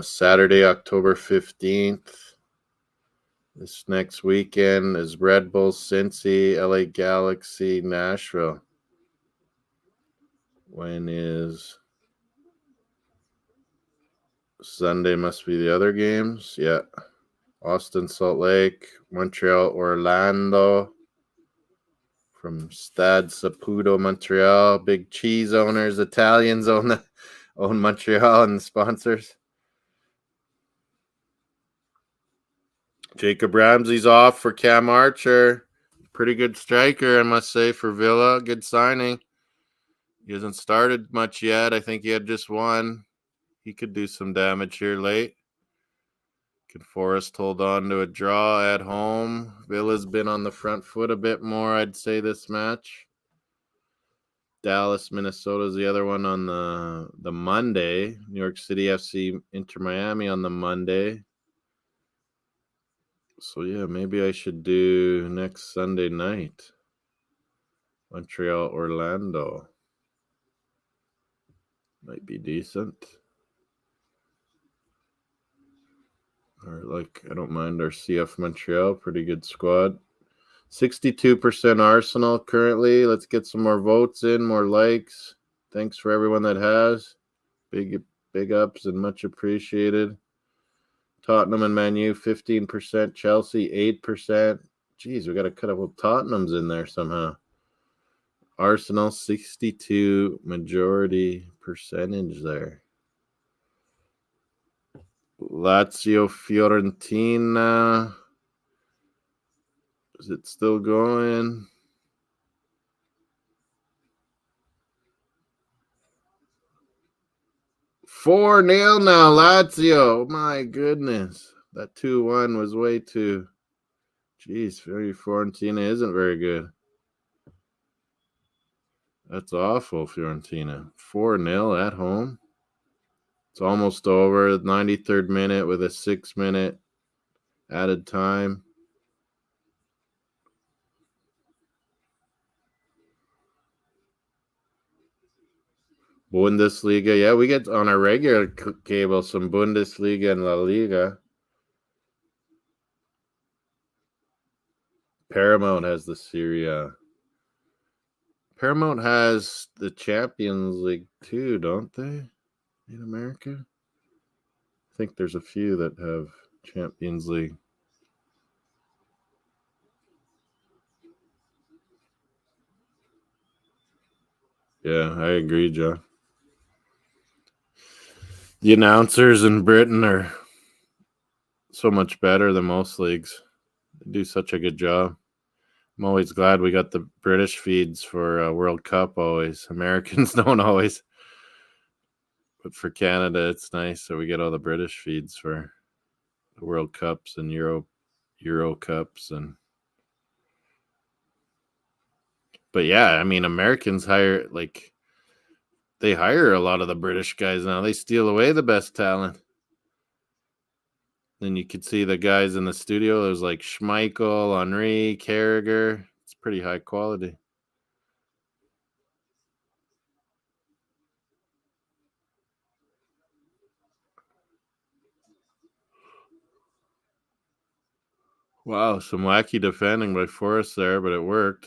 Saturday, October 15th. This next weekend is Red Bull, Cincy, LA Galaxy, Nashville. When is Sunday? Must be the other games. Yeah. Austin, Salt Lake, Montreal, Orlando. From Stade Saputo, Montreal. Big cheese owners. Italians own Montreal and the sponsors. Jacob Ramsey's off for Cam Archer. Pretty good striker, I must say, for Villa. Good signing. He hasn't started much yet. I think he had just one. He could do some damage here late. Can Forest hold on to a draw at home? Villa's been on the front foot a bit more, I'd say, this match. Dallas, Minnesota is the other one on the Monday. New York City FC, Inter Miami on the Monday. So, yeah, maybe I should do next Sunday night. Montreal, Orlando. Might be decent. Or I don't mind our CF Montreal. Pretty good squad. 62% Arsenal currently. Let's get some more votes in, more likes. Thanks for everyone that has. Big ups and much appreciated. Tottenham and Man U, 15%. Chelsea, 8%. Jeez, we got to cut a couple Tottenhams in there somehow. Arsenal, 62 majority percentage there. Lazio, Fiorentina. Is it still going? Four 0 now, Lazio. My goodness. That 2-1 was way too. Jeez, Fiorentina isn't very good. That's awful, Fiorentina. 4-0 at home. It's almost over. 93rd minute with a 6-minute added time. Bundesliga. Yeah, we get on our regular cable some Bundesliga and La Liga. Paramount has the Serie A. Paramount has the Champions League too, don't they? In America? I think there's a few that have Champions League. Yeah, I agree, John. The announcers in Britain are so much better than most leagues. They do such a good job. I'm always glad we got the British feeds for World Cup always. Americans don't always. But for Canada, it's nice that we get all the British feeds for the World Cups and Euro Cups but yeah, I mean, Americans they hire a lot of the British guys now. They steal away the best talent. Then you could see the guys in the studio. There's like Schmeichel, Henry, Carragher. It's pretty high quality. Wow, some wacky defending by Forrest there, but it worked.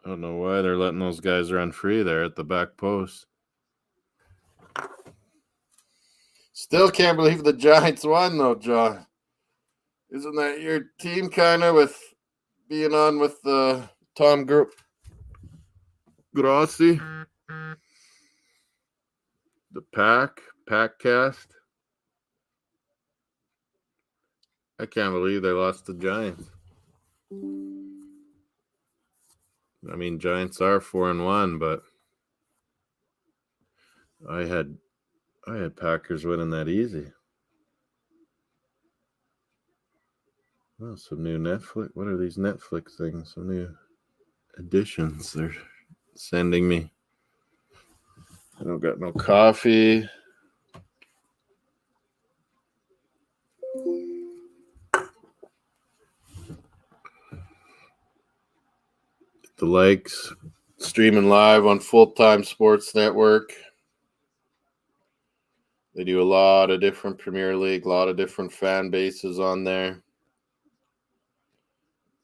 I don't know why they're letting those guys run free there at the back post. Still can't believe the Giants won, though, John. Isn't that your team kind of with being on with Tom Grossi? The Pack cast? I can't believe they lost to Giants. I mean, Giants are 4-1, but I had Packers winning that easy. Oh, some new Netflix. What are these Netflix things? Some new additions they're sending me. I don't got no coffee. The likes. Streaming live on Full Time Sports Network. They do a lot of different Premier League, a lot of different fan bases on there.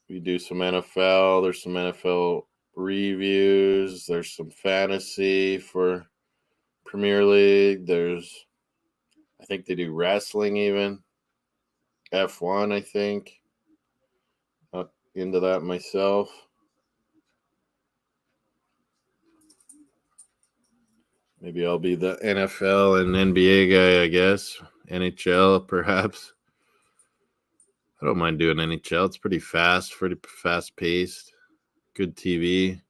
We do some NFL. There's some NFL reviews. There's some fantasy for Premier League. I think they do wrestling even. F1, I think. Not into that myself. Maybe I'll be the NFL and NBA guy, I guess. NHL, perhaps. I don't mind doing NHL. It's pretty fast-paced. Good TV.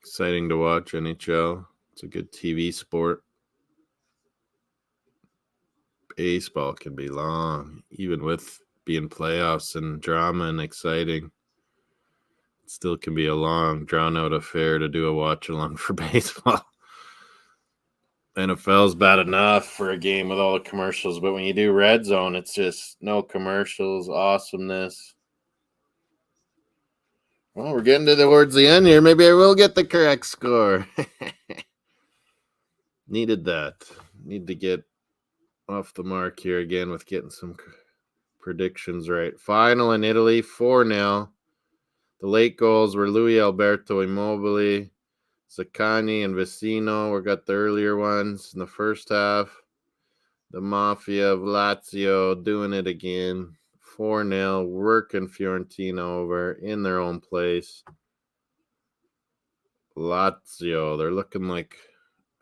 Exciting to watch NHL. It's a good TV sport. Baseball can be long, even with being playoffs and drama and exciting. It still can be a long, drawn-out affair to do a watch-along for baseball. NFL's bad enough for a game with all the commercials, but when you do Red Zone, it's just no commercials, awesomeness. Well, we're getting towards the end here. Maybe I will get the correct score. Needed that. Need to get off the mark here again with getting some predictions right. Final in Italy, 4-0. The late goals were Luis Alberto Immobile, Zaccagni, and Vecino. We got the earlier ones in the first half. The Mafia of Lazio doing it again. 4-0, working Fiorentina over in their own place. Lazio, they're looking like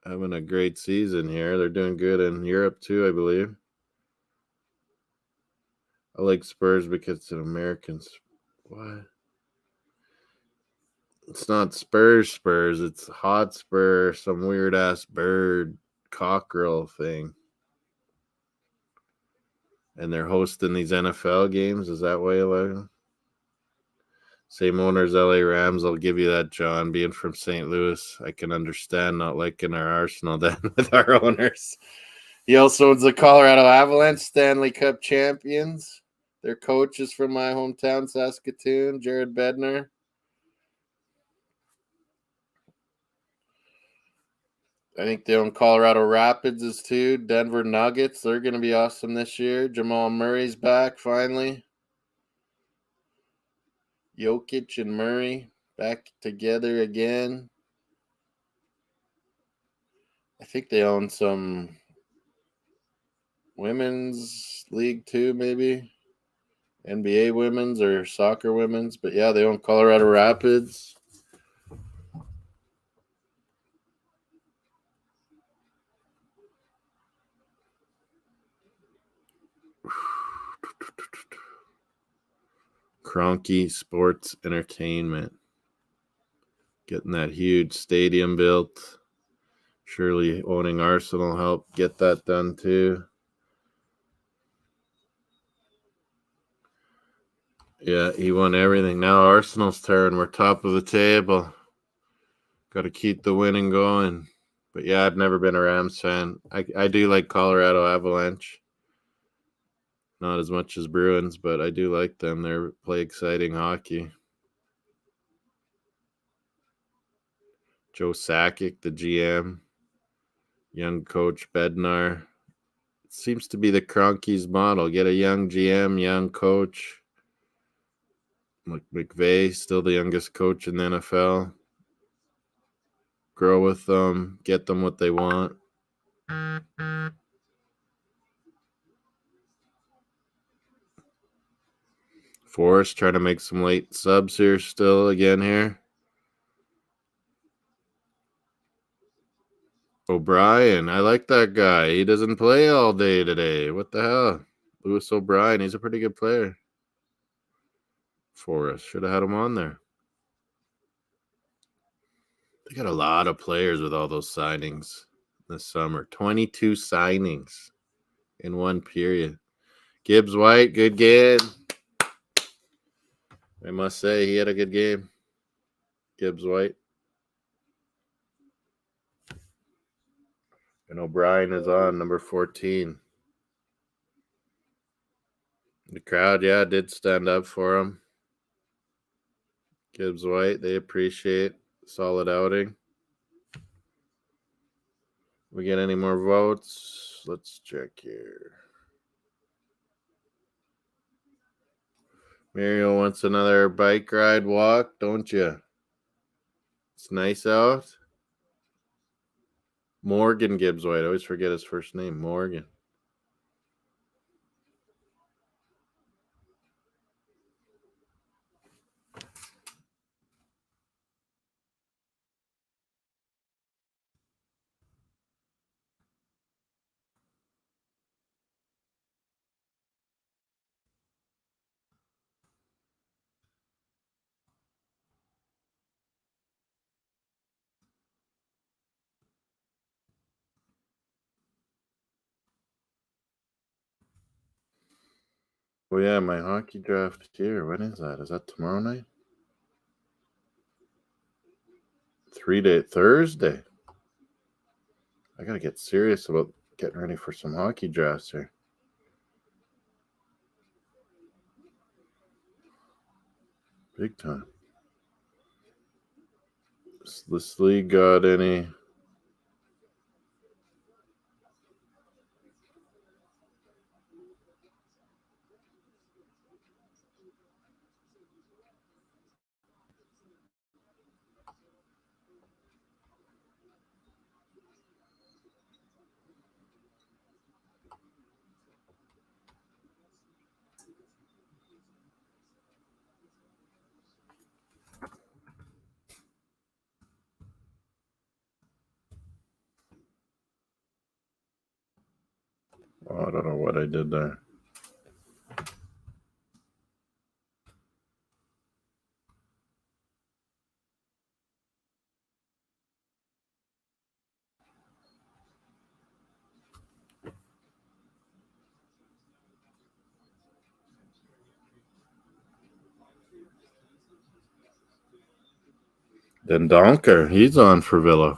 having a great season here. They're doing good in Europe too, I believe. I like Spurs because it's an American. What? It's not Spurs. It's Hotspur, some weird ass bird cockerel thing. And they're hosting these NFL games. Is that why you like them? Same owners, LA Rams. I'll give you that, John. Being from St. Louis, I can understand not liking our Arsenal then with our owners. He also owns the Colorado Avalanche, Stanley Cup champions. Their coach is from my hometown, Saskatoon, Jared Bednar. I think they own Colorado Rapids is too. Denver Nuggets, they're going to be awesome this year. Jamal Murray's back finally. Jokic and Murray back together again. I think they own some women's league too, maybe. NBA women's or soccer women's. But yeah, they own Colorado Rapids. Kroenke Sports Entertainment. Getting that huge stadium built. Surely owning Arsenal helped get that done too. Yeah, he won everything. Now Arsenal's turn. We're top of the table. Got to keep the winning going. But yeah, I've never been a Rams fan. I do like Colorado Avalanche. Not as much as Bruins, but I do like them. They play exciting hockey. Joe Sakic, the GM. Young coach Bednar. It seems to be the Kroenke's model. Get a young GM, young coach. McVay, still the youngest coach in the NFL. Grow with them, get them what they want. Forrest trying to make some late subs here still again here. O'Brien, I like that guy. He doesn't play all day today. What the hell? Lewis O'Brien, he's a pretty good player. Forrest, should have had him on there. They got a lot of players with all those signings this summer. 22 signings in one period. Gibbs White, good game. I must say, he had a good game. Gibbs White. And O'Brien is on, number 14. The crowd, yeah, did stand up for him. Gibbs White, they appreciate solid outing. We get any more votes? Let's check here. Mario wants another bike ride walk, don't you? It's nice out. Morgan Gibbs White. I always forget his first name. Morgan. Oh, yeah, my hockey draft here. When is that? Is that tomorrow night? 3-day Thursday. I got to get serious about getting ready for some hockey drafts here. Big time. This league got any? Oh, I don't know what I did there. Then Donker, he's on for Villa.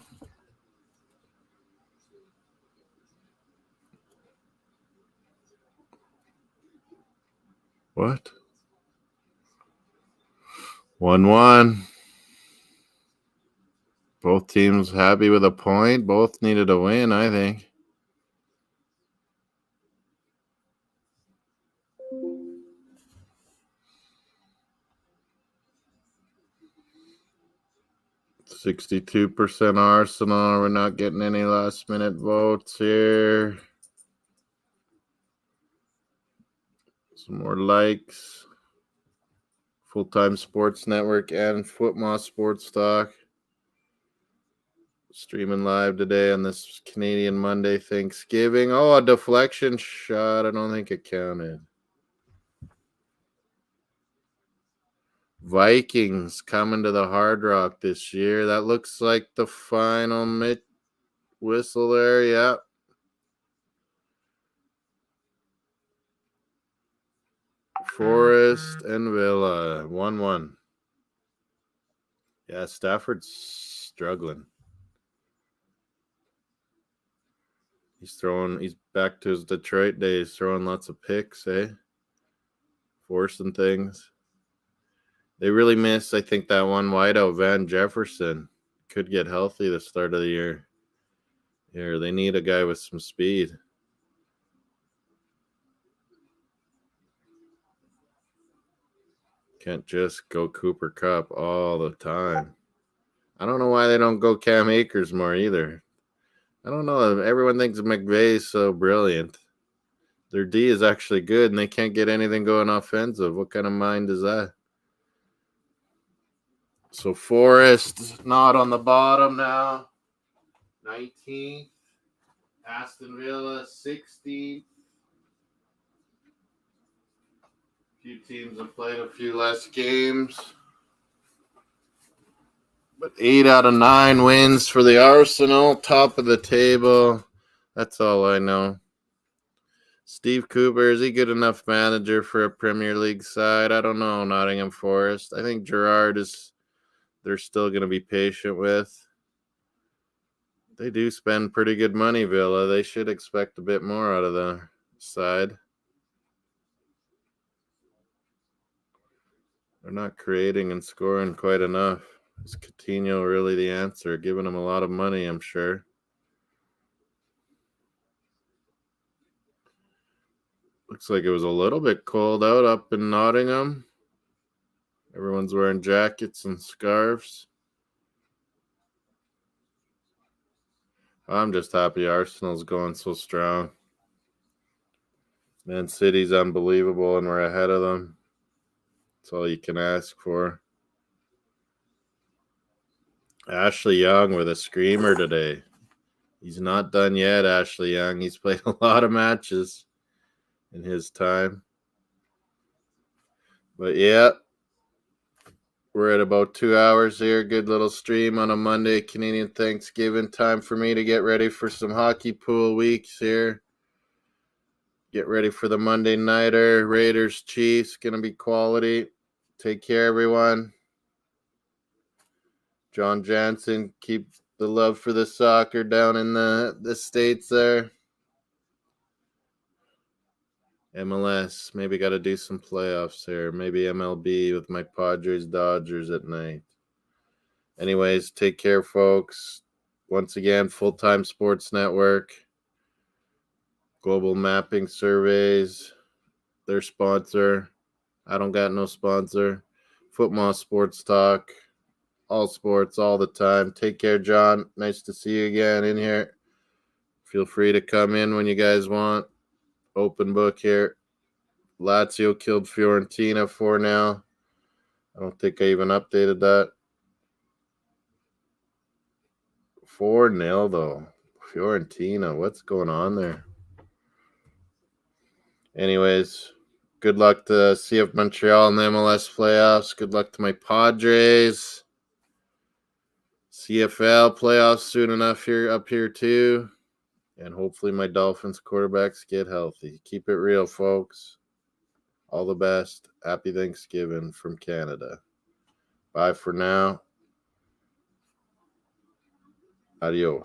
What? 1-1. Both teams happy with a point. Both needed a win, I think. %62% Arsenal. We're not getting any last-minute votes here. Some more likes. Full-time Sports Network and Football Sports Talk. Streaming live today on this Canadian Monday Thanksgiving. Oh, a deflection shot. I don't think it counted. Vikings coming to the Hard Rock this year. That looks like the final whistle there. Yeah. Forest and Villa. 1-1. Yeah, Stafford's struggling. He's back to his Detroit days, throwing lots of picks, forcing things. They really miss, I think, that one wideout, Van Jefferson. Could get healthy the start of the year. Here, they need a guy with some speed. Can't just go Cooper Kupp all the time. I don't know why they don't go Cam Akers more either. I don't know. Everyone thinks McVay's so brilliant. Their D is actually good, and they can't get anything going offensive. What kind of mind is that? So Forest not on the bottom now. 19th. Aston Villa 16th. A few teams have played a few less games. But 8 out of 9 wins for the Arsenal, top of the table. That's all I know. Steve Cooper, is he good enough manager for a Premier League side? I don't know, Nottingham Forest. I think Gerrard they're still going to be patient with. They do spend pretty good money, Villa. They should expect a bit more out of the side. They're not creating and scoring quite enough. Is Coutinho really the answer? Giving them a lot of money, I'm sure. Looks like it was a little bit cold out up in Nottingham. Everyone's wearing jackets and scarves. I'm just happy Arsenal's going so strong. Man City's unbelievable, and we're ahead of them. That's all you can ask for. Ashley Young with a screamer today. He's not done yet, Ashley Young. He's played a lot of matches in his time. But yeah, we're at about 2 hours here. Good little stream on a Monday, Canadian Thanksgiving. Time for me to get ready for some hockey pool weeks here. Get ready for the Monday nighter. Raiders, Chiefs, going to be quality. Take care, everyone. John Jansen, keep the love for the soccer down in the States there. MLS, maybe got to do some playoffs here. Maybe MLB with my Padres, Dodgers at night. Anyways, take care, folks. Once again, Full-Time Sports Network, Global Mapping Surveys, their sponsor. I don't got no sponsor. Football Sports Talk, all sports, all the time. Take care, John. Nice to see you again in here. Feel free to come in when you guys want. Open book here. Lazio killed Fiorentina 4-0. I don't think I even updated that. 4-0 though. Fiorentina, what's going on there? Anyways, good luck to CF Montreal in the MLS playoffs. Good luck to my Padres. CFL playoffs soon enough up here too. And hopefully my Dolphins quarterbacks get healthy. Keep it real, folks. All the best. Happy Thanksgiving from Canada. Bye for now. Adios.